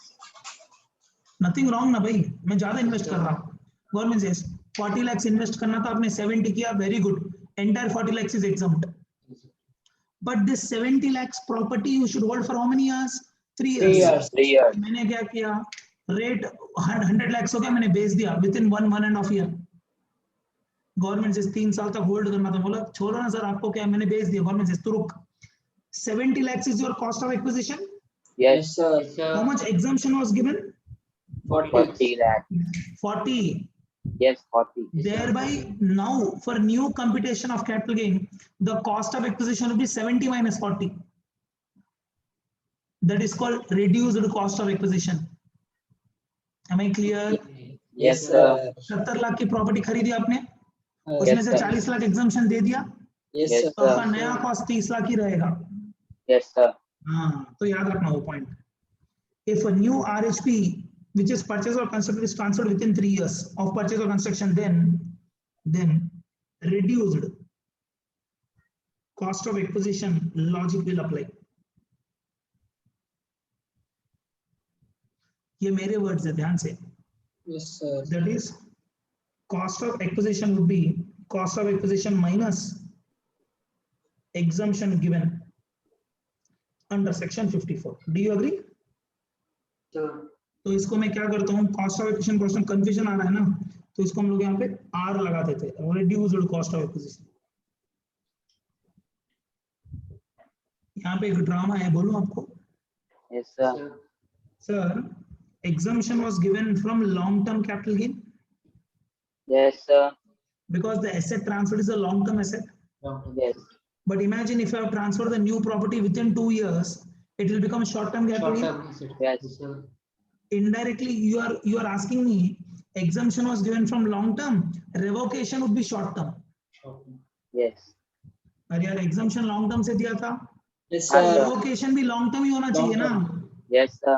Nothing wrong ना भाई, मैं ज्यादा इन्वेस्ट कर रहा हूँ. गवर्नमेंट से 40 lakhs इन्वेस्ट करना था, आपने 70 किया, very good. Entire 40 lakhs is exempt. But this 70 lakhs property you should hold for how many years? 3 years. 3 years. 3 years. मैंने क्या किया, रेट 100 lakhs हो गया, मैंने बेच दिया विद इन 1.5 year। गवर्नमेंट से 3 साल तक होल्ड करना था, बोला छोड़ो ना सर, आपको क्या है, मैंने बेच दिया। गवर्नमेंट से तो रुक, 70 lakhs is your cost of acquisition। Yes. Yes, sir. Yes, sir. How much exemption was given? 40 lakh. 40। Yes, 40. Thereby now for new computation of capital gain, the cost of acquisition will be 70 minus 40. That is called reduced cost of acquisition। Am I clear? Yes, sir. 70 lakh की property खरीदी आपने, Yes, उसमें से sir. 40 lakh exemption दे दिया, yes, Yes, sir. तो आपका sir. नया cost 30 lakh ही रहेगा। Yes, sir. हाँ, तो याद रखना वो point. If a new RHP which is purchase or construction is transferred within 3 years of purchase or construction, then reduced cost of acquisition logic will apply। ये मेरे वर्ड्स है, ध्यान से। Yes, sir. That is, cost of acquisition would be cost of acquisition minus exemption given under section 54। Do you agree? Sir. तो इसको मैं क्या करता हूँ, cost of acquisition, cost of confusion आ रहा है ना, तो इसको हम लोग यहाँ पे आर लगा देते हैं, रिड्यूस्ड कॉस्ट ऑफ एक्विजिशन। यहाँ पे एक ड्रामा है, बोलूं आपको? Yes, sir. Sir. Sir, exemption was given from long term capital gain Yes, sir. because the asset transferred is a long term asset। Yes. But imagine if I have transferred the new property within 2 years, it will become short term capital Short gain। term asset. Yes. Yes, sir. Indirectly you are asking me, exemption was given from long term, revocation would be short term। Short term. Yes. अरे यार, exemption long term से दिया था, Yes, हाँ, sir. sir. revocation भी long term ही होना चाहिए ना। Yes, sir.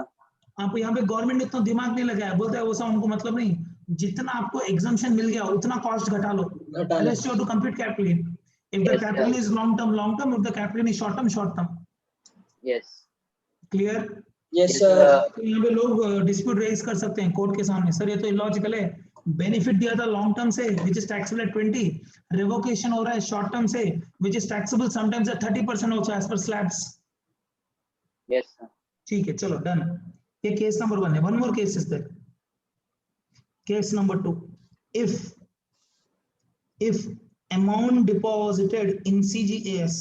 आप यहाँ पे गवर्नमेंट ने इतना दिमाग नहीं लगाया, बोलता है वो सब हमको मतलब नहीं, जितना आपको एग्जाम्पशन मिल गया उतना कॉस्ट घटा लो। घटा लो। Rest you have to compute capital gain। If the Yes, capital sir. is long term, if the capital is short term। Yes. Clear? Yes, Yes, sir. sir. तो यहाँ पे लोग डिस्प्यूट रेज कर सकते हैं कोर्ट के सामने, सर ये तो इलॉजिकल है, बेनिफिट दिया था लॉन्ग टर्म से which is taxable at 20, revocation हो रहा है शॉर्ट टर्म से which is taxable sometimes at 30% also as per slabs. Yes, sir. ठीक है, चलो डन। ये केस नंबर 1 है। One more case is there, case number 2। if amount deposited in CGS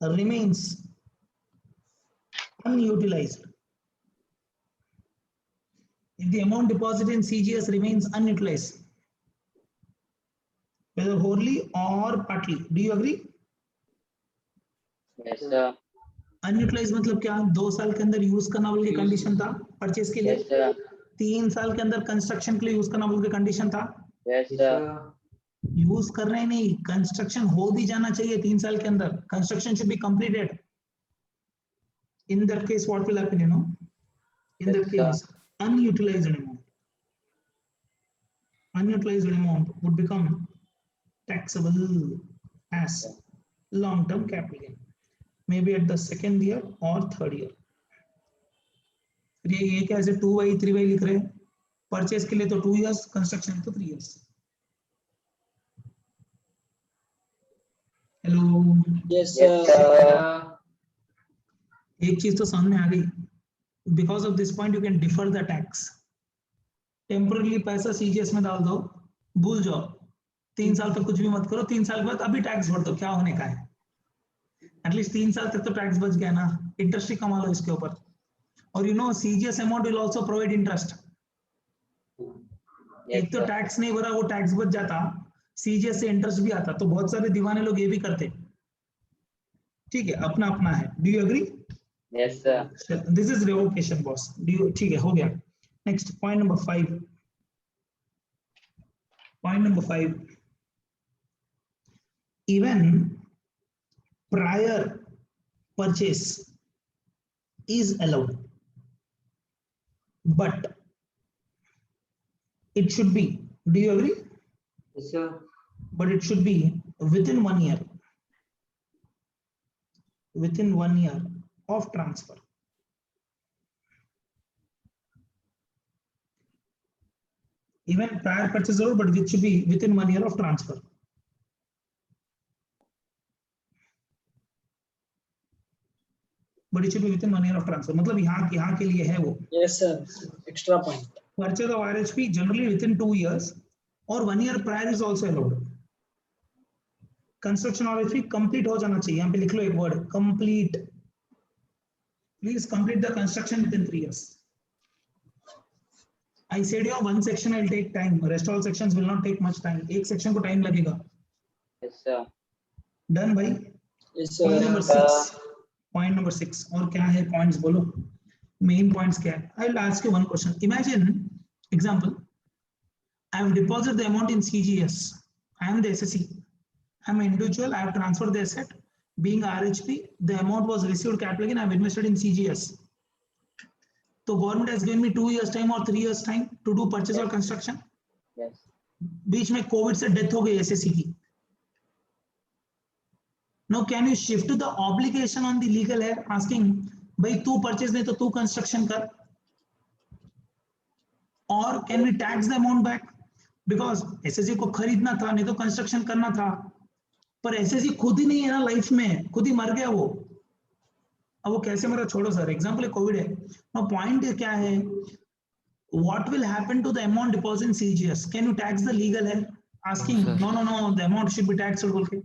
remains unutilized, if the amount deposited in CGS remains unutilized, whether wholly or partly, do you agree? Yes, sir. Unutilise मतलब क्या, 2 साल के अंदर use करना बोल के condition था purchase के Yes, लिए, sir. 3 साल के अंदर कंस्ट्रक्शन के लिए यूज करना बोल के कंडीशन था। Yes, Yes, sir. sir. Use कर रहे नहीं, कंस्ट्रक्शन हो भी जाना चाहिए 3 साल के अंदर, construction should be completed. In that case, what will happen, you know? In that Yes, case, unutilized amount would become taxable as long-term capital gain, maybe at the 2nd year or 3rd year। ये क्या ऐसे 2y 3y लिख रहे हैं, purchase के लिए तो 2 years, construction तो 3 years। Hello, Yes, Yes, sir. sir. एक चीज तो सामने आ गई, because of this point you can differ the tax. Temporarily पैसा सीजीएस में डाल दो, भूल जाओ, 3 साल तक कुछ भी मत करो, 3 साल के बाद अभी टैक्स भर दो, क्या होने का है, एटलीस्ट 3 साल तक तो टैक्स बच गया ना, इंटरेस्ट ही कमा लो इसके ऊपर। और you know CGS amount will also provide interest. Yes, एक तो sir. टैक्स नहीं भरा, वो टैक्स बच जाता, सीजीएस से इंटरेस्ट भी आता, तो बहुत सारे दीवाने लोग ये भी करते। ठीक है, अपना अपना है। Do you agree? Yes, sir. This is revocation boss. Do you, ठीक है, हो गया। Next point number 5। Point number 5, even prior purchase is allowed, but it should be, do you agree? Yes, sir. But it should be within 1 year, within 1 year of transfer। Even prior purchase allowed, but it should be within 1 year of transfer। but it should be within 1 year of transfer. मतलब यहाँ के लिए है वो. Yes sir. Extra point. Purchase of RHP generally within 2 years or 1 year prior is also allowed. Construction RHP complete हो जाना चाहिए. यहाँ पे लिख लो एक word complete. Please complete the construction within 3 years. I said you one section will take time. Rest all sections will not take much time. एक section को time लगेगा. Yes, sir. Done भाई. Yes Point sir. number 6. Point number 6. और क्या है points बोलो. Main points क्या है? I will ask you one question. Imagine example. I have deposited the amount in CGS. I am the SSE. I am an individual. I have transferred the asset. Being RHP, the amount was received capital gain. I have invested in CGS. So government has given me 2 years time or 3 years time to do purchase or construction. Yes. बीच में Covid से death हो गई SSC की. Now can you shift the obligation on the legal head asking भाई तू purchase नहीं तो तू construction कर, or can we tax the amount back because SSC को खरीदना था नहीं तो कंस्ट्रक्शन करना था, पर एसएससी खुद ही नहीं है ना लाइफ में, खुद ही मर गया वो. अब वो कैसे मरा छोड़ो सर, एग्जाम्पल है कोविड है. now point क्या है, what will happen to the amount deposited in CGS? Can you tax the legal head asking No, sir. no the amount should be taxed बोल के.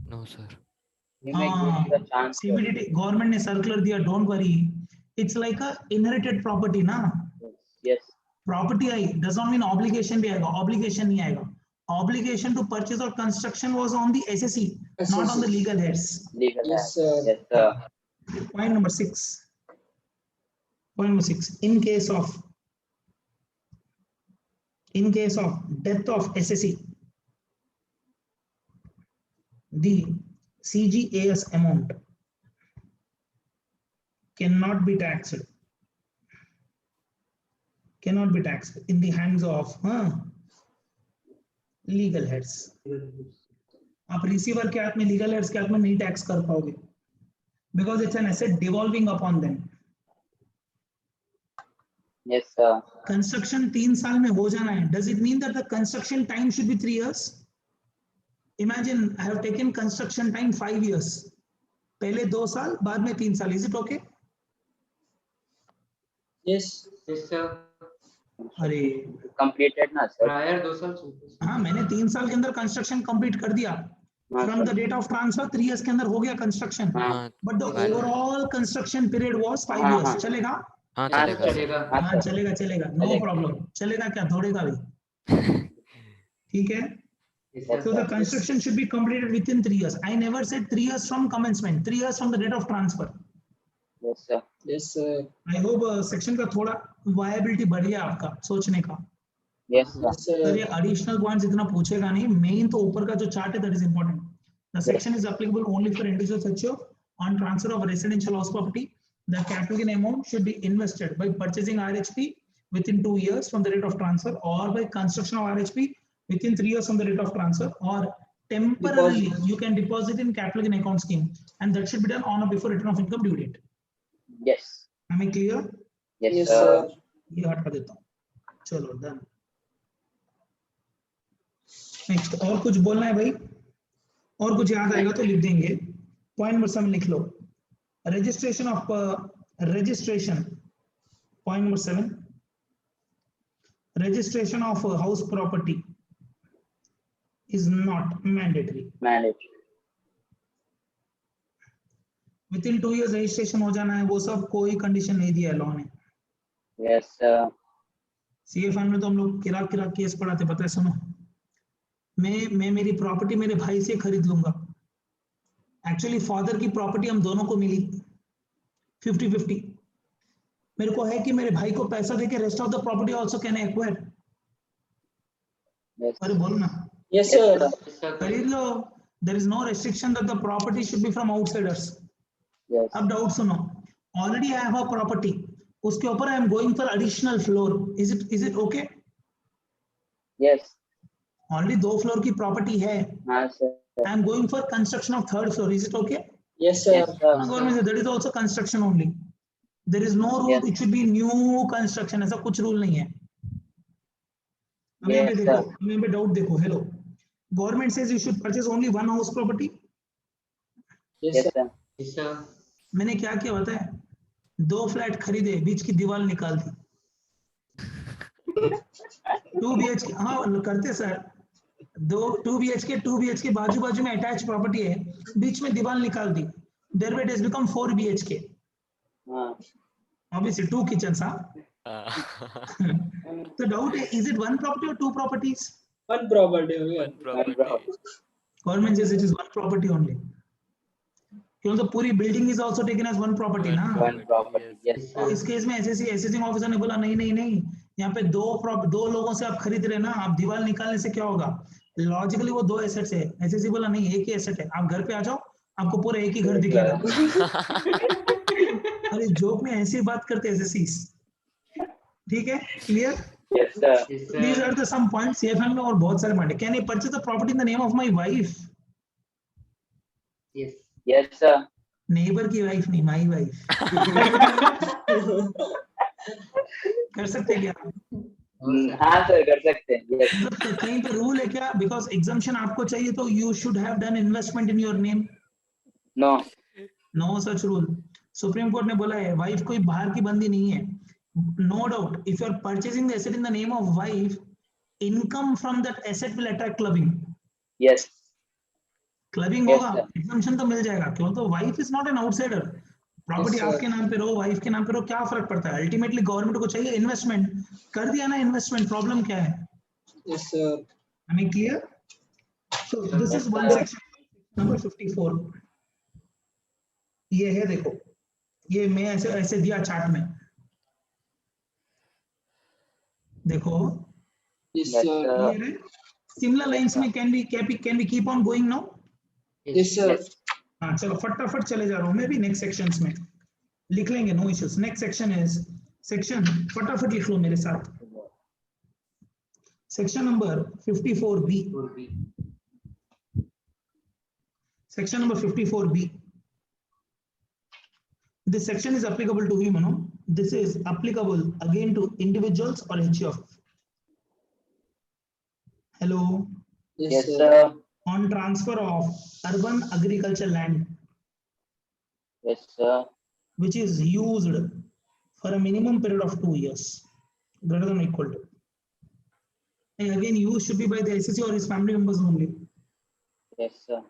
No, sir. We may give the chance. CBDT government ने circular दिया, don't worry, it's like a inherited property ना. Yes. Property I does not mean obligation भी आएगा, obligation नहीं आएगा. Obligation to purchase और construction was on the assessee, not on the legal heads. Legal. Yes sir. Yes, sir. Point number 6. Point number 6. In case of death of SSE, the CGAS amount cannot be taxed. Cannot be taxed in the hands of legal heads. आप receiver के हाथ में, legal heads के हाथ में नहीं tax कर पाओगे because it's an asset devolving upon them. Yes, sir. Construction 3 साल में हो जाना है. Does it mean that the construction time should be 3 years? Imagine I have taken construction time 5 years. पहले 2 साल, बाद में 3 साल. Is it okay? Yes. Yes, sir. अरे Completed ना sir. Prior 2 साल छूटे. हाँ, मैंने 3 साल के अंदर कंस्ट्रक्शन कंप्लीट कर दिया. From the date of transfer 3 years के अंदर हो गया कंस्ट्रक्शन. हाँ, But the valid. overall construction period was 5 हाँ, years. हाँ. चलेगा? हाँ हाँ, चलेगा सर. चलेगा. हाँ चलेगा. No चलेगा. problem. चलेगा क्या, दौड़ेगा भी. ठीक है. Yes, sir. So the construction should be completed within 3 years. I never said 3 years from commencement. 3 years from the date of transfer. Yes, sir. Yes sir. I hope section का थोड़ा viability बढ़ गया आपका सोचने का. Yes, sir. Yes sir. Sir ये additional points इतना पूछेगा नहीं, मेन तो ऊपर का जो चार्ट है that is important. The section is applicable only for individual HO on transfer of residential house property. The capital gain amount should be invested bye purchasing RHP within 2 years from the date of transfer or by construction of RHP within 3 years from the date of transfer, or temporarily you can deposit in capital gain account scheme, and that should be done on or before return of income due date. Yes. Am I clear? Yes, Yes sir. sir. ये हटा देता हूँ. चलो done. Next और कुछ बोलना है भाई? और कुछ याद आएगा तो लिख देंगे. पॉइंट नंबर 7 लिख लो. Registration of registration. Point number 7. Registration of house property is not mandatory. Manage. Within 2 years registration हो जाना है, वो सब कोई कंडीशन नहीं दिया लॉ ने. Yes, sir. CFN में तो हम लोग किराक केस पढ़ाते, पता है. सुनो, मैं मेरी प्रॉपर्टी मेरे भाई से खरीद लूंगा. एक्चुअली फादर की प्रॉपर्टी हम दोनों को मिली 50-50. मेरे को है कि मेरे भाई को पैसा देके rest of the property also can acquire. Yes. अरे बोलो ना. Yes sir. Yes, sir. खरीद लो. There is no restriction that the property should be from outsiders. Yes. अब डाउट सुनो. Already I have a property. उसके ऊपर I am going for additional floor. Is it okay? Yes. Already 2 floor की property है. हाँ sir. I am going for construction of 3rd floor. Is it okay? Yes sir. Yes, sir. Government said that is also construction only. There is no rule. Yes. It should be new construction. ऐसा कुछ rule नहीं है. अब यहाँ पे Yes, देखो, sir. अब यहाँ पे डाउट देखो. Hello, government says you should purchase only 1 house property. Yes Yes, sir. sir. Yes, sir. मैंने क्या किया पता है? 2 फ्लैट खरीदे, बीच की दीवार निकाल दी। 2 BHK, हाँ करते सर, 2 BHK बाजू बाजू में अटैच प्रॉपर्टी है, बीच में दीवार निकाल दी, there it has become 4 BHK, हाँ obviously 2 kitchens, हाँ। तो डाउट है, is it 1 property or 2 properties? One property हो गया। One property. Government says it is 1 property only, क्योंकि तो पूरी building is also taken as 1 property ना। वन प्रॉपर्टी, यस तो इस केस में एसएससी ऑफिसर ने बोला नहीं नहीं नहीं, यहाँ पे दो लोगों से आप खरीद रहे ना, आप दीवार निकालने से क्या होगा, लॉजिकली वो 2 एसेट्स है। एसएससी बोला नहीं, एक ही एसेट है, आप घर पे आ जाओ, आपको पूरा एक ही घर दिखेगा। अरे जोक में ऐसी बात करते एसएससी, ठीक है, clear? Yes sir, Yes, These sir. are the some points CFM में, और बहुत सारे point. Can I purchase the property in the name of my wife? Yes. Yes sir, neighbour की वाइफ नहीं, माय वाइफ। कर सकते क्या? No, sir. हाँ सर कर सकते हैं, यस मतलब कहीं पे रूल है क्या? बिकॉज एग्जाम्पशन आपको चाहिए तो you should have done investment in your name. No, no such rule. Supreme court ने बोला है वाइफ कोई बाहर की बंदी नहीं है। No doubt, if you are purchasing the asset in the name of wife, income from that asset will attract clubbing. Yes clubbing Yes, होगा, sir. एग्जाम्पशन तो मिल जाएगा, क्यों? तो wife is not an outsider. Property Yes, sir. आपके नाम पे रहो, वाइफ के नाम पे रहो, क्या फर्क पड़ता है? अल्टीमेटली गवर्नमेंट को चाहिए इन्वेस्टमेंट, कर दिया ना इन्वेस्टमेंट, प्रॉब्लम क्या है? Yes sir. Am I clear? So this is one section, number 54. ये है, देखो, ये मैं ऐसे ऐसे दिया चार्ट में, देखो yes Yes, sir. sir. Clear है? सिमिलर लाइंस में can we keep on going now? Yes sir. Yes. हाँ चलो फटाफट चले जा रहा हूँ मैं भी, नेक्स्ट सेक्शंस में लिख लेंगे, no issues. Next section is section, फटाफट लिख लो मेरे साथ, section number 54B। Would be. Section number 54B. This section is applicable to whom? No? This is applicable again to individuals or HUF. Hello. Yes Yes, sir. sir. On transfer of urban agriculture land, Yes, sir. which is used for a minimum period of 2 years, greater than or equal to. And again, use should be by the SSC or his family members only. Yes, sir.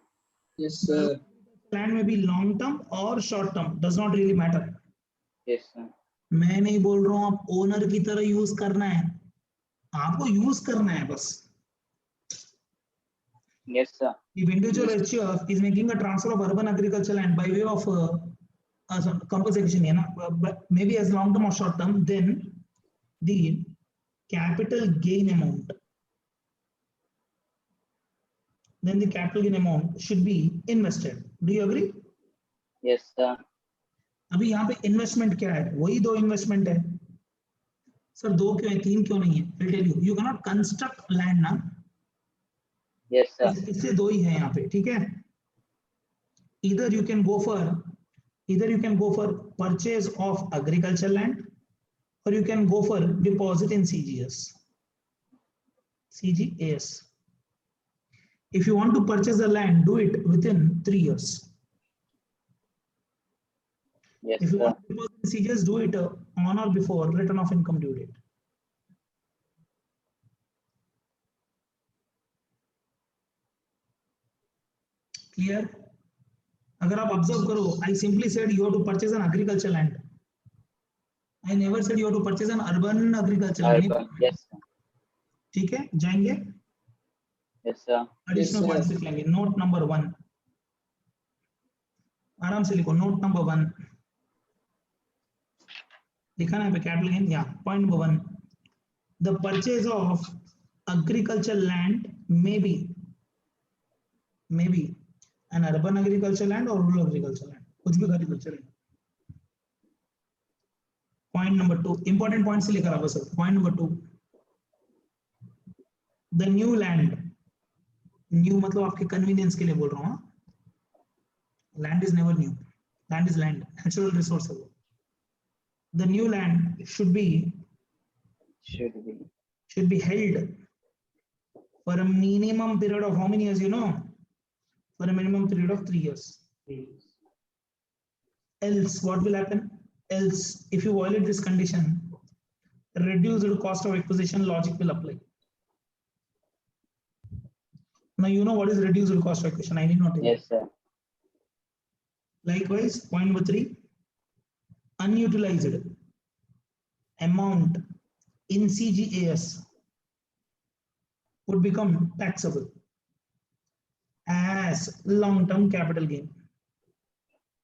Yes sir. Land may be long term or short term, does not really matter. Yes, sir. मैं नहीं बोल रहा हूँ आप owner की तरह use करना है, आपको यूज करना है बस। Yes, sir. If individual HUF is making a transfer of urban agricultural land by way of compensation, but maybe as long term or short term, then the capital gain amount, should be invested. Do you agree? Yes, sir. अभी यहाँ पे investment क्या है? वही 2 investment है sir. 2 क्यों है, 3 क्यों नहीं है? I'll tell you. You cannot construct land ना, Yes, sir. इससे 2 ही है यहाँ पे, ठीक है? Either you can go for purchase of agricultural land, or you can go for deposit in CGS. If you want to purchase the land, do it within 3 years. Yes, If you sir. want to deposit in CGS, do it on or before return of income due date. Clear? अगर आप observe करो, I simply said you have to purchase an agricultural land. I never said you have to purchase an urban agricultural land. Urban. Yes, sir. ठीक है, जाएंगे Yes, sir. Additional sir. Points लिख लेंगे। Note number 1, आराम से लिखो। Note number 1 लिखा ना है पे कैपिटल गेन। या point number 1, the purchase of agricultural land may be an urban agricultural land or rural agricultural land, कुछ भी agriculture है। पॉइंट नंबर 2, इंपॉर्टेंट पॉइंट से लेकर आप sir. Point number 2, the new land, new मतलब आपके convenience के लिए बोल रहा हूँ, land is never knew, land is land, natural resource है वो। The new land should be held for a minimum period of how many years, you know? For a minimum period of 3 years. Else what will happen? else if you violate this condition, reduced cost of acquisition logic will apply. Now you know what is reduced cost of acquisition. I need not tell you. Yes, sir. Likewise, point number 3, unutilized amount in CGAS would become taxable as long-term capital gain.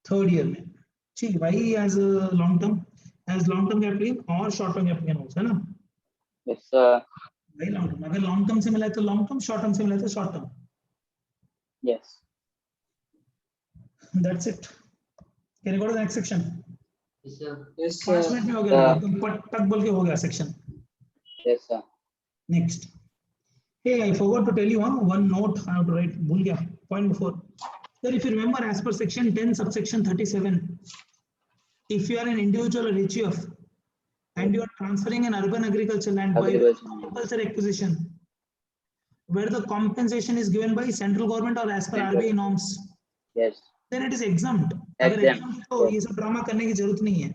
Third year में, ठीक, why as long-term capital gain और short-term capital gain also है ना? Yes, sir. Why long-term? अगर long-term से मिला है तो long-term, short-term से मिला है तो short-term. Yes. That's it. Can you go to the next section? Yes, sir. Yes, 5 sir. Minute में हो गया, एकदम पटक बोल के हो गया section. Yes, sir. Next. Hey, I forgot to tell you one note I have to write. भूल गया. Point before. Sir, if you remember, as per section 10, subsection 37, if you are an individual or HUF and you are transferring an urban agriculture land by compulsory acquisition, where the compensation is given by central government or as per RBI norms, Yes. then it is exempt. अगर Exempt. exempt तो ये सब drama करने की जरूरत नहीं है.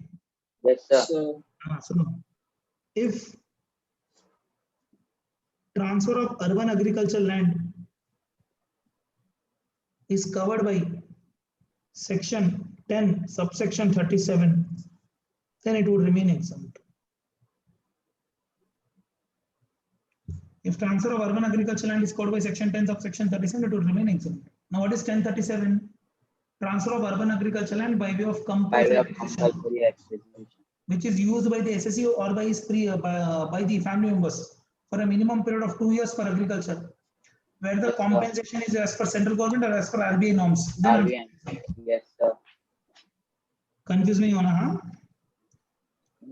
Yes, sir. So, हाँ, सुनो. If transfer of urban agricultural land is covered by section 10 subsection 37, then it would remain exempt. If transfer of urban agricultural land is covered by section 10 subsection 37, it would remain exempt. Now what is 1037? Transfer of urban agricultural land by way of By way compulsory of acquisition, compulsory acquisition. which is used by the SSE or by his by the family members for a minimum period of 2 years for agriculture, where the Yes, sir. compensation is as per central government or as per RBI norms. Then RBI. Yes, sir. confuse नहीं होना, हाँ?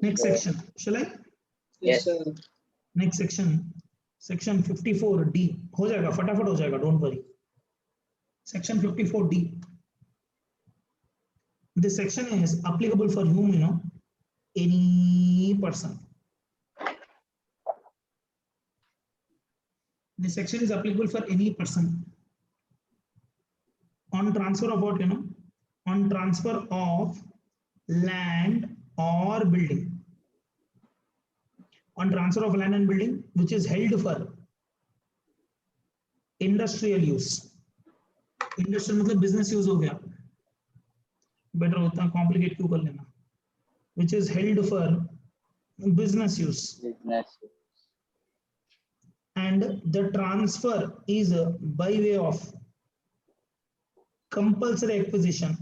Next Sir. section, shall I? yes, Yes. sir. Next section, section 54D. हो जाएगा, फटाफट हो जाएगा, don't worry. Section 54D. This section is applicable for whom, you know, any person. This section is applicable for any person on transfer of what, you know, on transfer of land or building, on transfer of land and building which is held for industrial use. Industrial मतलब business use हो गया, better होता, complicate क्यों कर लेना, which is held for business use, Business. and the transfer is by way of compulsory acquisition.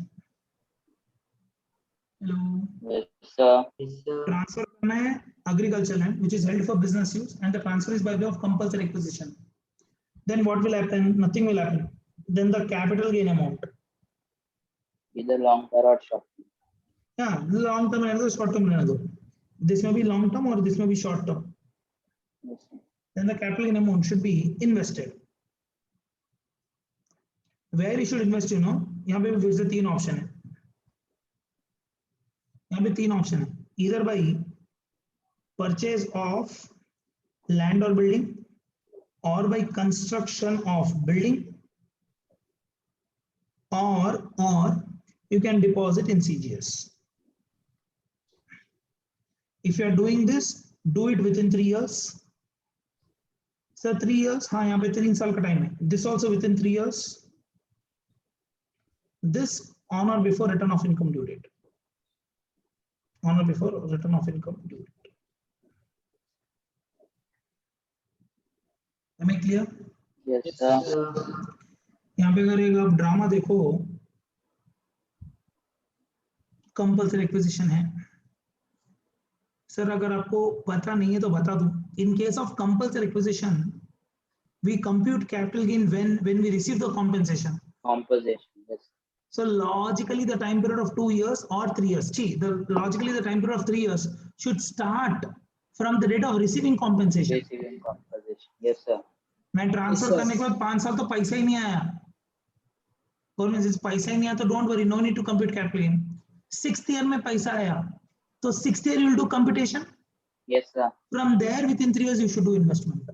Hello. Yes, sir. Yes, sir. Transfer करना है agricultural land which is held for business use, and the transfer is by way of compulsory acquisition. Then what will happen? Nothing will happen. Then the capital gain amount. Either long term or short term. Yeah, long term रहने दो, short term रहने दो. This may be long term or this may be short term. Yes, sir. Then the capital gain amount should be invested. Where you should invest, you know, यहाँ पे फिर से 3 option है. यहाँ पे 3 ऑप्शन है. Either by purchase of land or building, or by construction of building, or you can deposit in CGS. If you are doing this, do it within 3 years. Sir, 3 years, हाँ यहाँ पे 3 साल का time है. This also within 3 years. This on or before return of income due date. On or before return of income due date. Am I clear? Yes, Yes, sir. Sir. यहाँ पे अगर एक आप ड्रामा देखो, कंपल्सरी एक्विजिशन है. Sir अगर आपको पता नहीं है तो बता दूं. In case of compulsory acquisition, we compute capital gain when we receive the compensation. Composition. Yes. So logically the time period of 2 years or 3 years. See, logically the time period of 3 years should start from the date of receiving compensation. Receiving composition. Yes, sir. मैं transfer Yes, sir. करने के बाद 5 साल तो पैसा ही नहीं आया. पैसा ही नहीं आया तो don't worry, no need to compute capital gain. 6th year में पैसा आया तो 6th year you will do computation. Yes, sir. From there within 3 years you should do investment.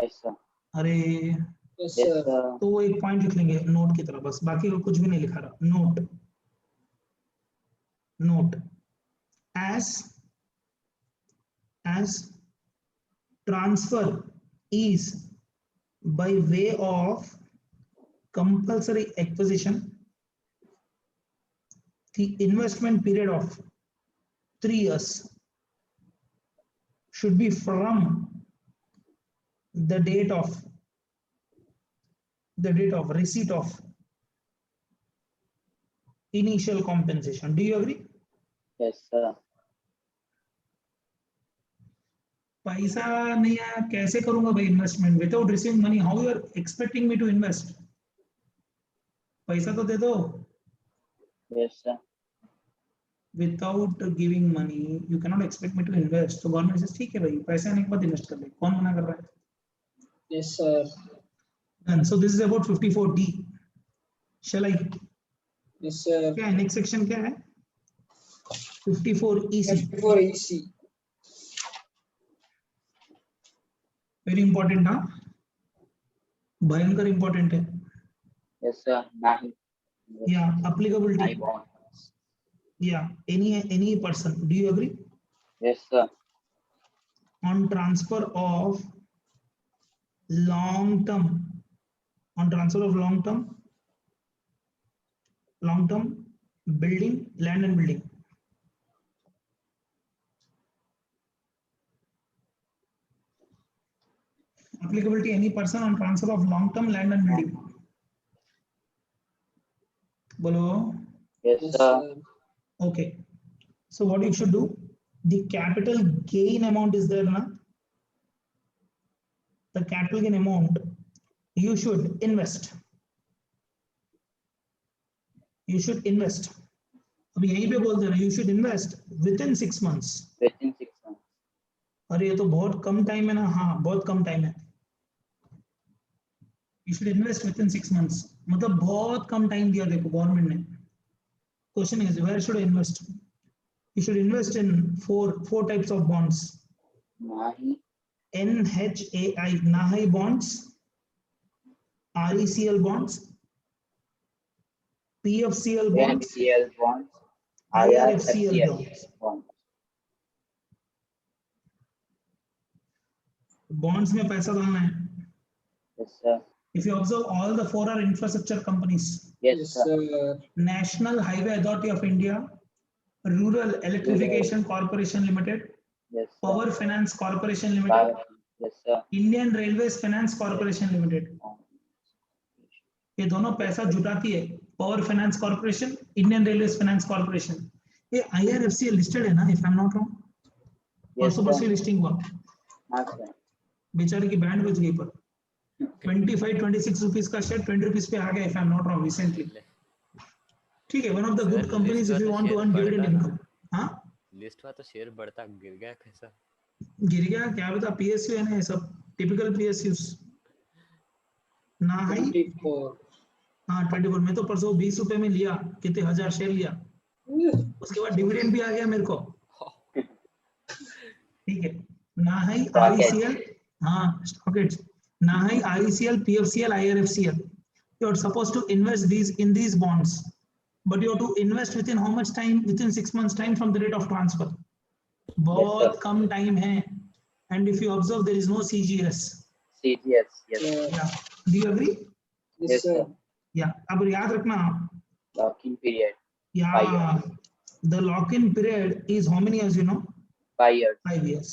Yes, sir. अरे yes, Yes, sir. sir. तो वो एक point लिख लेंगे नोट की तरह, बस बाकी को कुछ भी नहीं लिखा रहा. Note note as transfer is by way of compulsory acquisition, the investment period of 3 years should be from the date of receipt of initial compensation. Do you agree? Yes, sir. पैसा नहीं आया कैसे करूंगा भाई investment without receiving money? How you are expecting me to invest? पैसा तो दे दो. Yes, sir. Without giving money you can not expect me to invest. तो गवर्नमेंट से ठीक है भाई पैसे आने के बाद इन्वेस्ट कर ले. कौन मना कर रहा है? Yes, sir. And so this is about 54D. Shall I? Yes, sir. क्या है नेक्स्ट सेक्शन क्या है? 54EC. Before EC. Very important. हाँ भयंकर इंपॉर्टेंट है. Yes, sir. Nahi. या Nahi applicability. bonds. Yeah, any person. Do you agree? Yes, sir. On transfer of long term building, land and building. Applicability any person on transfer of long term land and building. Bolo. Yes, Yes, sir. sir. Okay, so what you should do, the capital gain amount is there na, the capital gain amount you should invest. अभी यहीं पे बोल देना you should invest within 6 months. Within 6 months. अरे ये तो बहुत कम time है ना. हाँ बहुत कम टाइम है. You should invest within 6 months. मतलब बहुत कम टाइम दिया देखो गवर्नमेंट ने. Question is where should I invest? You should invest in four types of bonds. Nahi. NHAI NAHI bonds, RECL bonds, PFCL bonds, NCL bonds. IRFCL bonds. bonds. Bonds में पैसा डालना है. Yes, sir. If you observe, all the four are infrastructure companies. Yes, Yes, sir. sir. National Highway Authority of India, Rural Electrification Corporation Limited, Yes, sir. Power Finance Corporation Limited, Yes, sir. Indian Railways Finance Corporation Limited. ये दोनों पैसा जुटाती है. Power finance corporation, Indian railways finance corporation. ये IRFCL listed है ना, if I am not wrong. Yes, परसों sir. Listing हुआ. हाँ, sir. बेचारे की बैंड बच गई. पर 25-26 रुपीस का शेयर 20 रुपीस पे आ गया, if I am not wrong, recently. ठीक है, one of the Sir, good companies if you want to earn dividend income. हाँ लिस्ट हुआ तो शेयर बढ़ता गिर गया कैसा? गिर गया क्या बता. PSU है ना ये सब, टिपिकल PSUs ना है. 24. हाँ 24. मैं तो परसों 20 रुपए में लिया, कितने 1000 शेयर लिया. उसके बाद डिविडेंड भी आ गया मेरे को. ठीक है. ना है RECL. हाँ स्टॉकेट्स. ना है RECL, PFCL, IRFCL. You are supposed to invest in these bonds, but you have to invest within how much time? Within 6 months time from the date of transfer. बहुत कम टाइम है. And if you observe, there is no CGS. CGS. Yes. Yeah. Do you agree? Yes, Yes, sir. sir. Yeah. अब याद रखना. Lock-in period. Yeah. 5 years. The lock-in period is how many years? You know? 5 years. 5 years.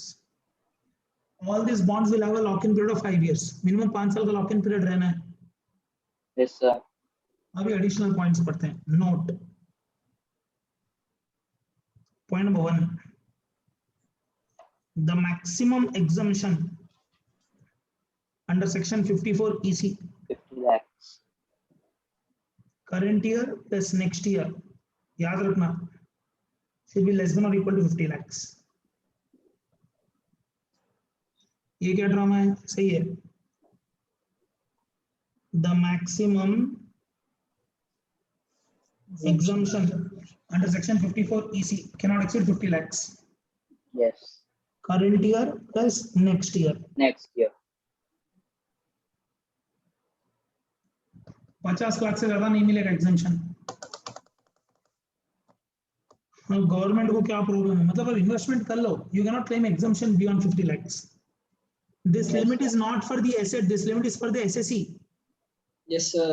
All these bonds will have a lock-in period of 5 years. Minimum 5 साल का lock-in period रहना है. Yes, sir. अभी additional points पढ़ते हैं. Note point number 1. The maximum exemption under section 54 EC 50 lakhs. Current year plus next year. याद रखना should be less than or equal to 50 lakhs. ये क्या ड्रामा है? सही है. The maximum exemption under section 54 EC cannot exceed 50 lakhs. Yes. Current year plus next year. Next year. 50 lakh से ज्यादा नहीं मिलेगा exemption. गवर्नमेंट को क्या प्रॉब्लम है, मतलब अब इन्वेस्टमेंट कर लो, you can not claim exemption beyond 50 lakhs. This Yes, limit sir. is not for the asset, this limit is for the SSE. Yes, sir.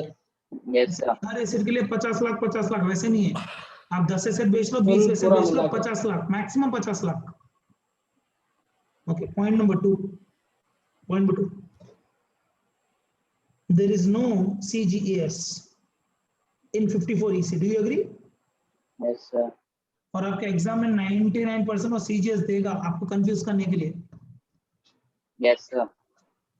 Yes, sir. Her asset के लिए 50 लाख वैसे नहीं है, आप 10 एसेट बेच लो, Full 20 एसेट पूरा बेच लो, मिला के। 50 lakh, maximum 50 lakh. Okay, point number 2. Point number 2. There is no CGES in 54 EC. Do you agree? Yes, sir. और आपके एग्जाम में 99% और CGS देगा आपको कंफ्यूज करने के लिए. Yes, sir.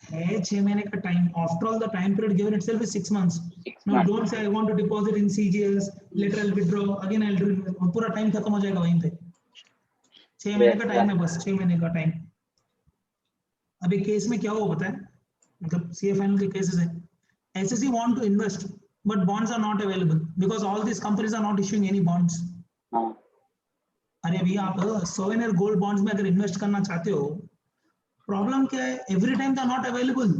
है 6 महीने का time. After all the time period given itself is 6 months. 6 Now months. don't say I want to deposit in CGS, later I'll withdraw, again I'll do, पूरा टाइम खत्म हो जाएगा वहीं पे. 6 महीने का टाइम है, बस 6 महीने का टाइम. अभी केस में क्या हुआ पता है, मतलब सीए फाइनल के केसेस है, assessee want to invest but bonds are not available because all this companies are not issuing any bonds. हाँ. अरे भैया आप सोवेनियर गोल्ड बॉन्ड्स में अगर इन्वेस्ट करना चाहते हो, प्रॉब्लम क्या है, every time they are not available.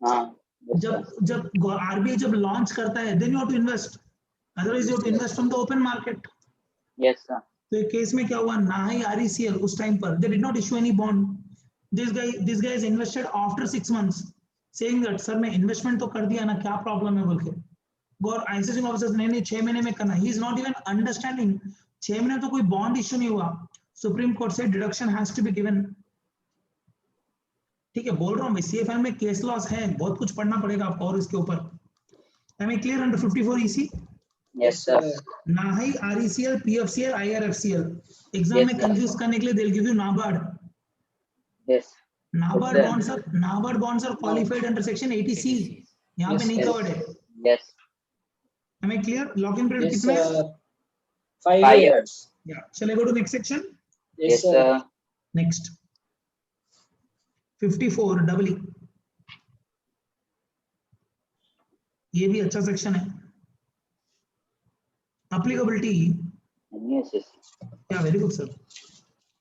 हाँ. Yes, sir. जब आरबीआई जब लॉन्च करता है then you have to invest, otherwise you have to invest from the open market. Yes, sir. तो ये केस में क्या हुआ, ना ही आरईसीएल उस टाइम पर they did not issue any bond. This guy is invested after 6 months saying that sir मैं इन्वेस्टमेंट तो कर दिया ना, क्या प्रॉब्लम है बोल के. गौर आईसीसी ऑफिसर्स ने 6 महीने में करना, he is not even understanding 6 महीने तो कोई बॉन्ड इशू नहीं हुआ. सुप्रीम कोर्ट से deduction has to be given. ठीक है, बोल रहा हूँ भाई, सीएफएल में केस लॉस है, बहुत कुछ पढ़ना पड़ेगा आपको और इसके ऊपर. Am I clear under 54 EC? Yes, sir. ना ही आरईसीएल, पीएफसीएल, आईआरएफसीएल. एग्जाम में Yes, sir. कंफ्यूज करने के लिए they'll give you NABARD. Yes. NABARD Yes, bonds are, NABARD bonds are qualified under section 80C. यहाँ पे Yes, नहीं yes. कवर्ड है. Yes. Am I clear? Lock in period Yes, कितना है? sir. 5 5 years. years. या चले go to next section. Yes, sir. Next 54 double E. ये भी अच्छा सेक्शन है. applicability, Any SSC. yeah, very good sir.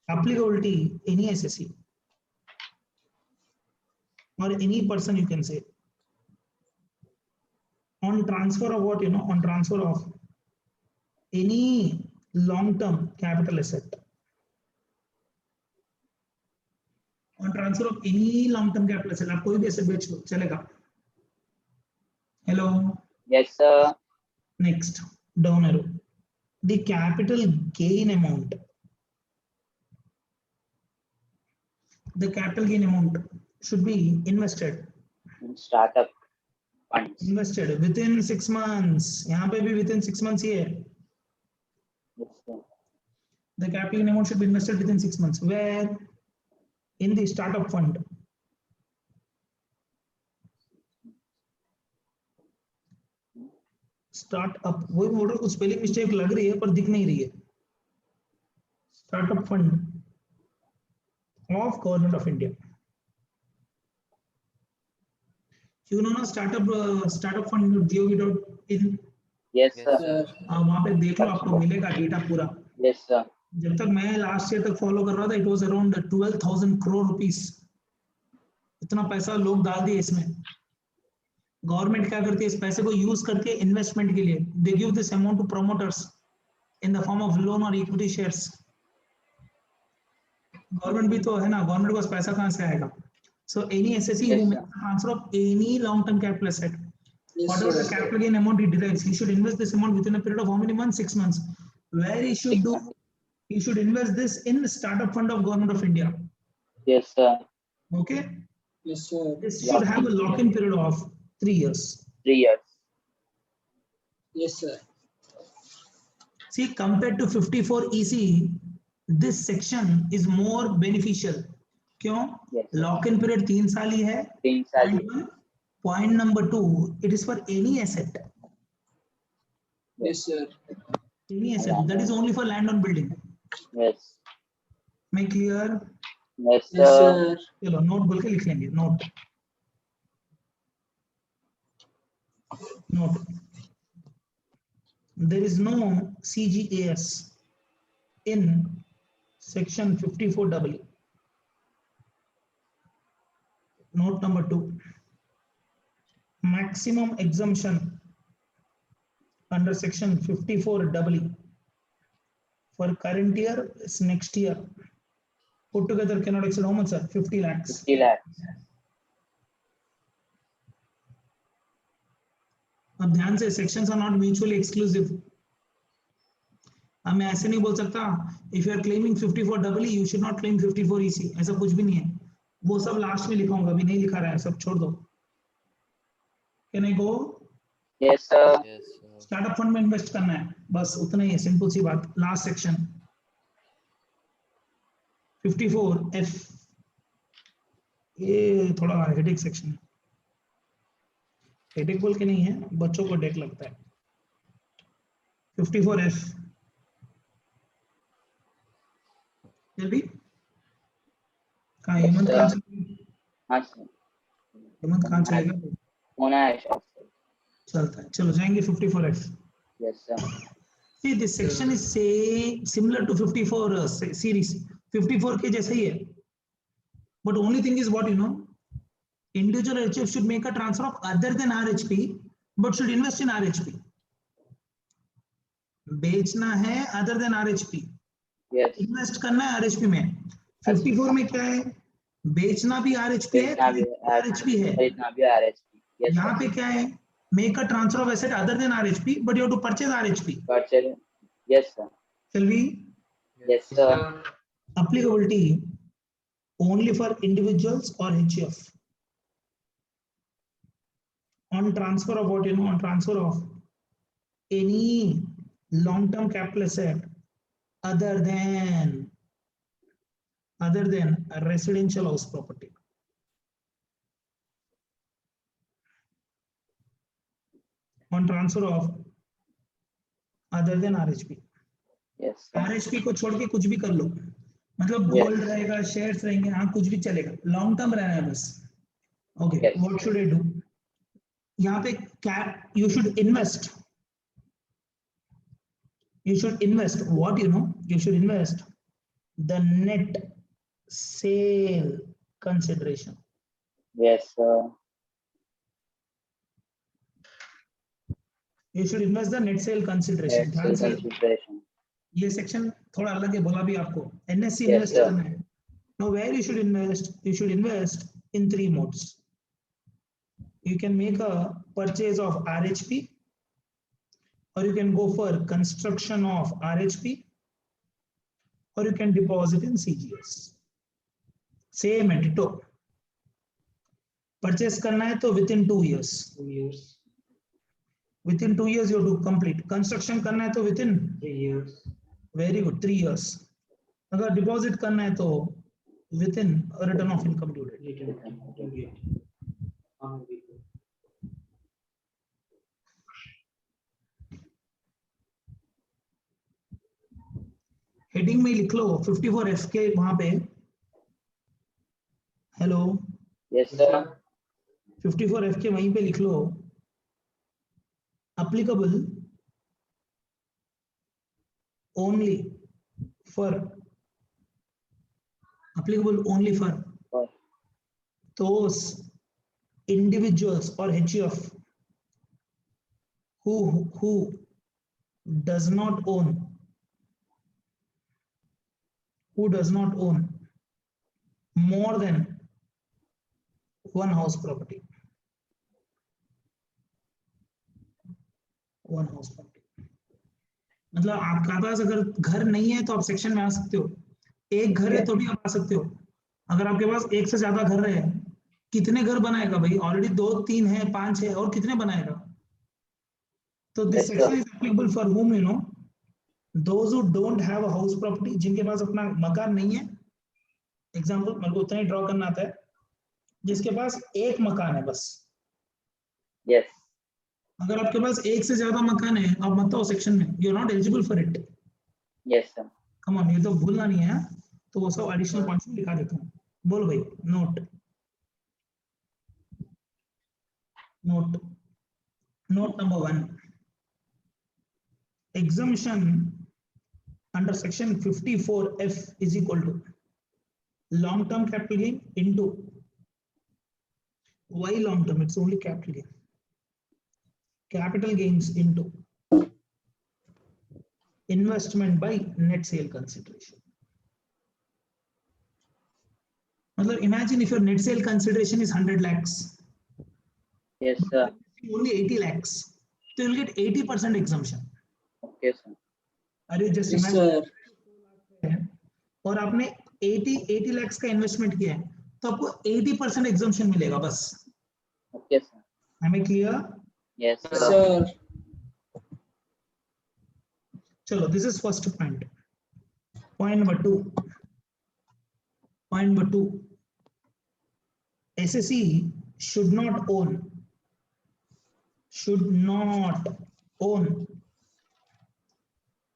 Applicability any SSC or any person you can say on transfer of what, you know, on transfer of any long term capital asset, on transfer of any long term capital asset. आप कोई भी asset बेच लो चलेगा. Hello. Yes, sir. Next, down arrow. The capital gain amount. The capital gain amount should be invested. In startup funds. Invested within 6 months. यहाँ पे भी within 6 months ही है. Yes, sir. The capital gain amount should be invested within 6 months. Where? In the startup fund. Startup, वही बोल रहा हूँ, कुछ spelling mistake लग रही है पर दिख नहीं रही है. Startup fund of government of India. You know ना startup fund gov.in. Yes, Yes, sir. Sir. वहां पे देख लो, आपको मिलेगा डेटा पूरा. Yes, sir. जब तक मैं लास्ट ईयर तक फॉलो कर रहा था, it was around 12,000 crore rupees. इतना पैसा लोग डाल दिए इसमें. गवर्नमेंट क्या करती है, इस पैसे को यूज करके इन्वेस्टमेंट के लिए they give this amount to promoters in the form of loan और इक्विटी शेयर्स. गवर्नमेंट भी तो है ना, गवर्नमेंट के पास पैसा कहां से आएगा. So any SSC Yes, who sir. makes transfer of any long term capital asset, Yes, whatever the sir. capital gain amount he derives, he should invest this amount within a period of how many months? 6 months. Where he should 6 do, months. he should invest this in the startup fund of government of India. Yes, sir. Okay, Yes, sir. this should have a lock-in period of 3 years. 3 years. Yes, sir. See, compared to 54 EC, this section is more beneficial. क्यों? Yes. Lock-in period 3 साल ही है. 3 साल. Point one. Point number 2, it is for any asset. Yes, sir. Any asset that is only for land on building. Yes. मैं clear? Yes, Yes, sir. sir. चलो note बोल के लिख लेंगे. Note note. There is no CGAS in section 54EE. Note number 2. Maximum exemption under section 54EE for current year is next year put together cannot exceed how much sir? 50 lakhs. 50 lakhs. अब ध्यान से sections are not mutually exclusive. अब मैं ऐसे नहीं बोल सकता if you are claiming 54 EE you should not claim 54 EC, ऐसा कुछ भी नहीं है. वो सब लास्ट में लिखाऊंगा, अभी नहीं लिखा रहा है, सब छोड़ दो. Can I go? Yes, sir. Yes, sir. Startup fund में इन्वेस्ट करना है, बस उतना ही है, सिंपल सी बात. लास्ट सेक्शन 54F, ये थोड़ा हेडेक सेक्शन है. हेडेक बोल के नहीं है, बच्चों को डेक लगता है. 54F जल्दी कहाँ हेमंत sir. कहाँ चलेगा? हाँ sir. हेमंत कहाँ चलेगा? होना है शायद. चलता है, चलो जाएंगे 54F. Yes, sir. See, this section is say similar to 54 series. 54 के जैसे ही है. But only thing is what you know, individual HF should make a transfer of other than RHP, but should invest in RHP. बेचना है other than RHP. Yes. Invest करना है RHP में. 54 में क्या है? बेचना भी RHP है, बेचना भी RHP है. खरीदना भी RHP. Yes, यहाँ sir. पे क्या है? Make a transfer of asset other than RHP, but you have to purchase RHP. Purchase. Yes, sir. Shall we? Yes, sir. Applicability only for individuals or HF. On transfer of what, you know, on transfer of any long-term capital asset other than a residential house property. On transfer of other than RHP. Yes, sir. RHP को छोड़ के कुछ भी कर लो, मतलब Yes. Gold रहेगा, shares रहेंगे, हाँ कुछ भी चलेगा, लॉन्ग टर्म रहना है बस. Okay, Yes. What should I do? यहाँ पे you should invest. You should invest what, you know, you should invest the net sale consideration. Yes, sir. You should invest the net sale consideration. Yes, ध्यान से, consideration. ये section थोड़ा अलग है, बोला भी आपको. NSC Yes, invest sir. करना है. Now where you should invest? You should invest in 3 modes. You can make a purchase of RHP, or you can go for construction of RHP, or you can deposit in CGS. Same ditto. Purchase करना है तो within 2 years. 2 years, Within 2 years you have to complete. Construction करना है तो within 3 years, very good 3 years. अगर deposit करना है तो within a return of income due date. return date. हाँ, बिल्कुल. हेडिंग में लिख लो 54F के वहां पे. Hello, Yes, sir. 54F के वहीं पे लिख लो applicable only for Oh, those individuals or HUF who does not own more than one house property. मतलब आपके पास अगर घर नहीं है तो आप सेक्शन में आ सकते हो. एक घर है तो भी आप आ सकते हो. अगर आपके पास एक से ज्यादा घर है, कितने घर बनाएगा भाई? ऑलरेडी 2 3 है, 5 है, और कितने बनाएगा? तो this Yes, sir. Section is applicable for whom, you know, those who don't have a house property, जिनके पास अपना मकान नहीं है. एग्जांपल मेरे को उतना ही ड्रॉ करना आता है, जिसके पास एक मकान है बस. yes. अगर आपके पास एक से ज्यादा मकान है, आप मत आओ सेक्शन में, you are not eligible for it. Yes, sir. Come on, ये तो भूलना नहीं है, तो वो सब एडिशनल पॉइंट्स में लिखा देता हूँ. बोलो भाई. Note number 1. exemption under section 54F is equal to long term capital gain into, why long term? It's only capital gain. Capital gains into investment by net sale consideration. मतलब imagine if your net sale consideration is 100 lakhs, Yes, sir. only 80 lakhs, so you'll get 80% exemption. Okay, sir. अरे just Yes, imagine sir. और आपने 80 lakhs का investment किया है तो आपको 80% exemption मिलेगा बस. Okay, sir. हमें clear? Yes, Yes, sir. sir. चलो, this is first point. Point number 2. Point number 2. SSE should not own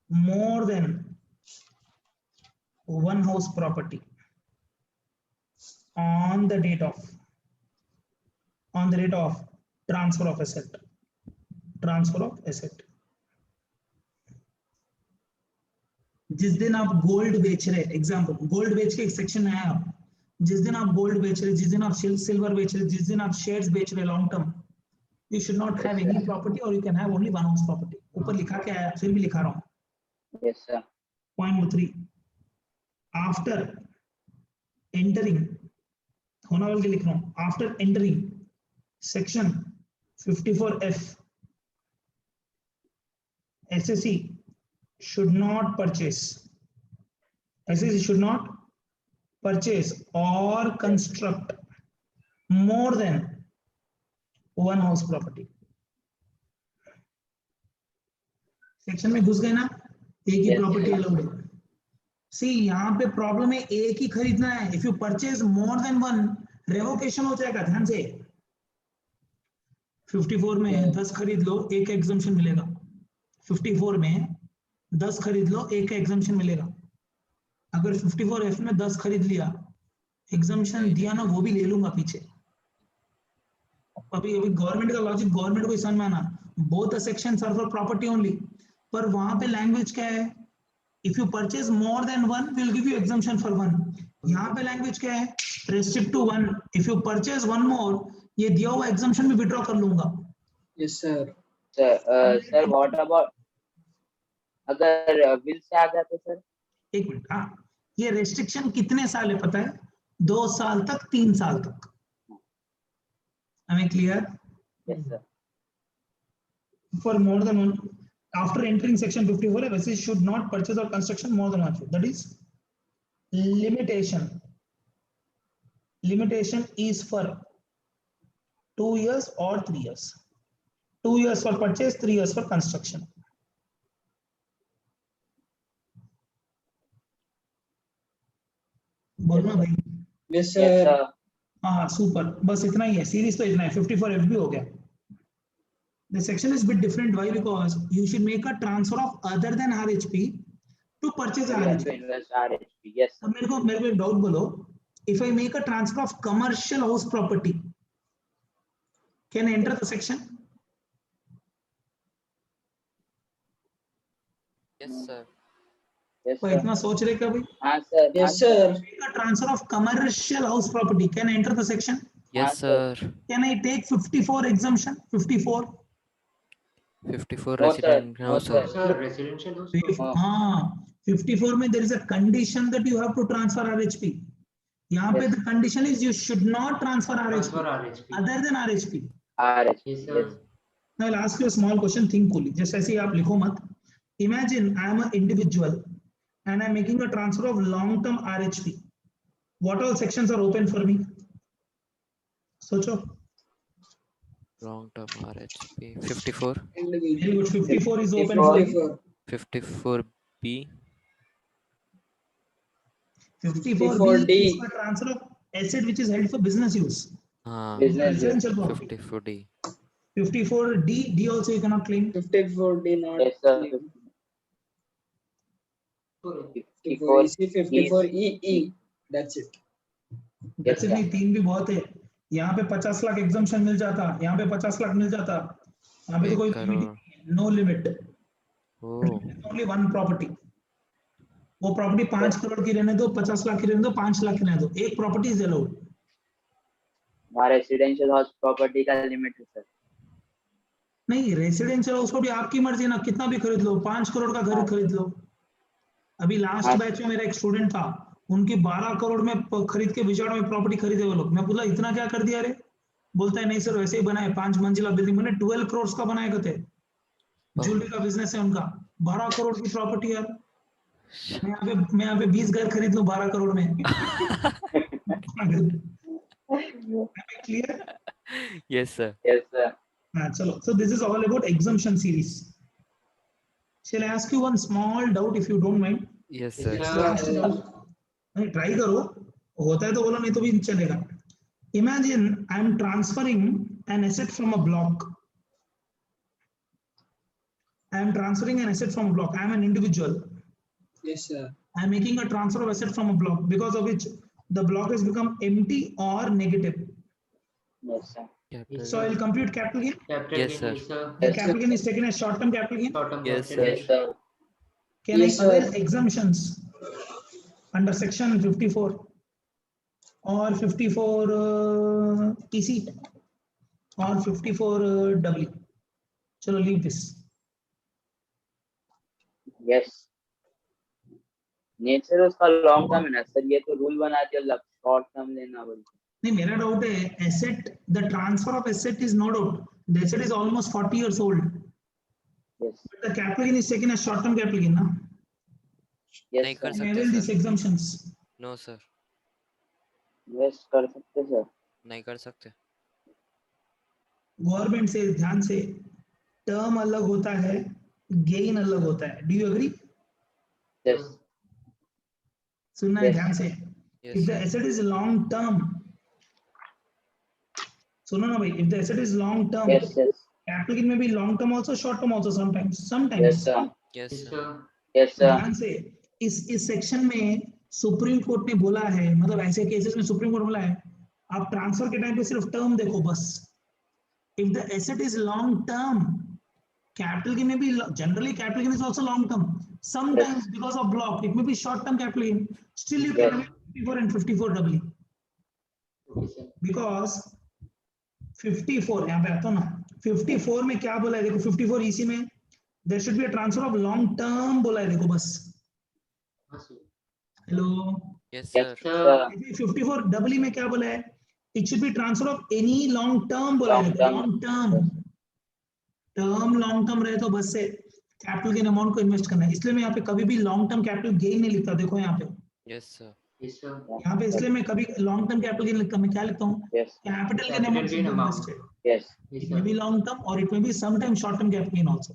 more than one house property on the date of transfer of asset. जिस दिन आप gold बेच रहे, example gold बेच के एक section है, आप जिस दिन आप गोल्ड बेच रहे, जिस दिन आप सिल्वर बेच रहे, जिस दिन आप शेयर्स बेच रहे long term, you should not have any property or you can have only one house property. ऊपर लिखा क्या है, फिर भी लिखा रहा हूँ. Yes, sir. Point number 3. After entering, होना वाले लिख रहा हूँ. After entering section 54F, SSE should not purchase or construct more than one house property. Section में घुस गए ना, एक ही प्रॉपर्टी अलाउड है. सी यहाँ पे प्रॉब्लम है, एक ही खरीदना है. If you purchase more than one, revocation हो जाएगा. ध्यान से 54 में 10 खरीद लो, एक एग्जम्पशन मिलेगा. 54 में 10 खरीद लो, एक एग्जम्पशन मिलेगा. अगर 54F में 10 खरीद लिया, एग्जम्पशन दिया ना, वो भी ले लूंगा पीछे. अभी गवर्नमेंट का लॉजिक गवर्नमेंट को समझ में आना, both the sections are for property only. पर वहां पे लैंग्वेज क्या है, if you purchase more than one we will give you exemption for one. यहाँ पे लैंग्वेज क्या है, restrict to one. If you purchase one more, ये दिया हुआ एग्जम्पशन भी विड्रॉ कर लूंगा. Yes, sir. Sir, what about अगर बिल से आ गया तो सर? एक मिनट, हाँ, ये रेस्ट्रिक्शन कितने साल है पता है? 2 साल तक, 3 साल तक. हमें clear? Yes, sir. For more than one, after entering section 54, SSE should not purchase or construction more than one. That is limitation. Limitation is for 2 years or 3 years. 2 years for purchase, 3 years for construction. बोलना भाई. Yes, Yes, sir. sir. हाँ, super. बस इतना ही है, series तो इतना है. 54F भी हो गया. The section is bit different. Why? Because you should make a transfer of other than RHP to purchase We have RHP. to invest RHP. Yes, sir. अब मेरे को एक डाउट बोलो. If I make a transfer of commercial house property, can I enter the section? Yes, sir. Yes, कोई sir. इतना सोच रहे कभी? हाँ sir. Yes, sir. Make a transfer of commercial house property. Can I enter the section? Yes, sir. sir. Can I take 54 exemption? 54. 54 No, sir. resident. No, No, sir. sir. Sir, residential house. हाँ, 54 में there is a condition that you have to transfer RHP. यहाँ पे Yes. the condition is you should not transfer Transfer RHP RHP. other than RHP. RHP. Yes, Yes. sir. Now I'll ask you a small question. Think coolly. Just ऐसे ही आप लिखो मत. Imagine I am an individual and I am making a transfer of long-term RHP. What all sections are open for me? सोचो. Long term RHP. 54. Very good. 54 is open 54. for you. 54B. 54D is for transfer of asset which is held for business use. Business use. Residential property. 54D. 54D, D also you cannot claim. 54D not. Yes, sir. 54 EC, 54 EE. That's it. That's it. नहीं, 3 भी बहुत है. यहाँ पे 50 lakh exemption मिल जाता, यहाँ पे 50 लाख मिल जाता. यहाँ पे तो कोई limit, no limit. Oh. Only one property. वो प्रॉपर्टी 5 करोड़ की रहने दो, 50 लाख की रहने दो, 5 लाख की रहने दो. एक प्रॉपर्टी इज अलाउड. हमारे रेसिडेंशियल हाउस प्रॉपर्टी का लिमिट है सर. नहीं रेसिडेंशियल हाउस को भी आपकी मर्जी ना, कितना भी खरीद लो, 5 करोड़ का घर हाँ। खरीद लो। अभी लास्ट हाँ। बैच में मेरा एक स्टूडेंट था, उनकी 12 करोड़ में खरीद के विजयवाड़ा में प्रॉपर्टी खरीदे वो लोग। मैं बोला इतना क्या कर दिया रे? बोलता है नहीं सर वैसे ही बनाए, 5 मंजिला बिल्डिंग मैंने 12 करोड़ का बनाया कहते। ज्वेलरी का बिजनेस है उनका, 12 करोड़ की प्रॉपर्टी यार। मैं यहाँ पे 20 घर खरीद लूं 12 करोड़ में। Clear? Yes, sir. Yes, sir. हाँ चलो, so this is all about exemption series. Shall I ask you one small doubt if you don't mind? Yes, Yes, sir. sir. Last doubt. नहीं ट्राई करो, होता है तो बोलो, नहीं तो भी चलेगा। Imagine I am transferring an asset from a block. I am transferring an asset from a block. I am an individual. Yes, sir. I am making a transfer of asset from a block because of which the block has become empty or negative. Yes, sir. Capital. So I will compute capital gain. Capital Yes, gain, sir. yes, sir. The Yes, capital gain is taken as short-term capital gain. Short-term Yes, capital Yes, gain. sir. Can Yes, I avail sir. exemptions under section 54 or 54 TC or 54 W? चलो leave this. Yes. Nature उसका long term है ना sir, ये तो rule बना दिया short term लेना बोल के। नहीं मेरा डाउट है asset, the transfer of asset is no doubt, the asset is almost 40 years old, Yes. but the capital gain is taken as short term capital gain ना. Yes, नहीं sir. कर Can I सकते avail these sir. exemptions? No, sir. Yes, कर सकते sir. नहीं कर सकते। Government से ध्यान से, टर्म अलग होता है, गेन अलग होता है। Do you agree? Yes. सुनना है Yes. ध्यान से। Yes, If the sir. asset is long term, सुनो ना भाई, if the asset is long term, Yes, yes. capital gain में भी long term also, short term also sometimes. Yes, sir. Yes, Yes, sir. sir. Yes, sir. ध्यान से, इस section में supreme court ने बोला है, मतलब ऐसे केसेस में सुप्रीम कोर्ट बोला है आप ट्रांसफर के टाइम पे सिर्फ टर्म देखो बस। If the asset is long term, capital gain may be generally capital gain is also long term. Sometimes Yes. because of block, it may be short term capital gain. Still you can Yes. have 54 and 54 doubly Okay, sir. because 54 यहाँ पे आता हूँ ना, 54 में क्या बोला है देखो, 54 इसी में there should be a transfer of long term बोला है देखो बस। हाँ, sir. Hello, Yes, Yes, sir. sir. 54 डबली में क्या बोला है? It should be transfer of any long term बोला है Long देखो, term. long term। Term long term रहे तो बस से कैपिटल गेन अमाउंट को इन्वेस्ट करना है, इसलिए मैं यहाँ पे कभी भी लॉन्ग टर्म कैपिटल गेन नहीं लिखता। देखो यहाँ पे, Yes, sir. Yes, sir. यहाँ पे इसलिए मैं कभी लॉन्ग टर्म कैपिटल गेन लिखता हूँ। मैं क्या लिखता हूँ? Yes. Capital gain Capital amount gain amount. Invested. Yes. Yes, it may sir. Be long term और it may be some time short term capital gain also,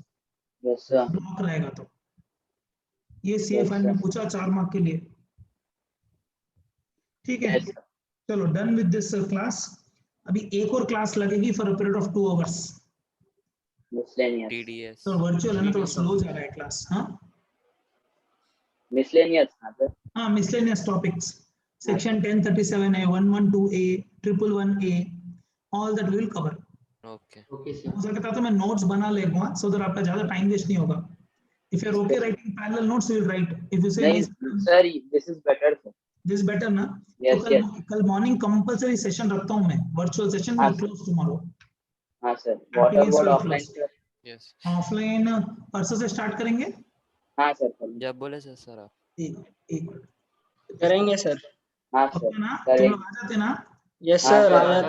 Yes, sir. Block रहेगा तो। ये सीएफआई में पूछा 4 मार्क के लिए, ठीक है? Yes, sir. चलो डन विद दिस क्लास। अभी एक और क्लास लगेगी for a period of 2 hours। Miscellaneous. TDS. तो वर्चुअल है ना, थोड़ा स्लो जा रहा है क्लास। हाँ Miscellaneous हाँ सर। हाँ, मिसलेनियस टॉपिक्स सेक्शन 1037 है, 112A, 111A, all that will cover. Okay. Okay, sir. हो सकता है तो मैं नोट्स बना लेगा सो दैट आपका ज्यादा टाइम वेस्ट नहीं होगा। If you are okay writing parallel notes you will write, if you say नहीं sir, this is better sir. This better ना, Yes, तो yes. कल मॉर्निंग कंपलसरी सेशन रखता हूं मैं, वर्चुअल सेशन हाँ, विल क्लोज टुमारो। हाँ sir. What Happiness about will offline close. sir? Yes. Offline परसों से स्टार्ट करेंगे। हाँ सर। जब बोले सर आप। एक करेंगे सर। हाँ ओके सर। ना, तुम करेंगे। लोग आ जाते ना? यस हाँ, सर, सर, आ जाते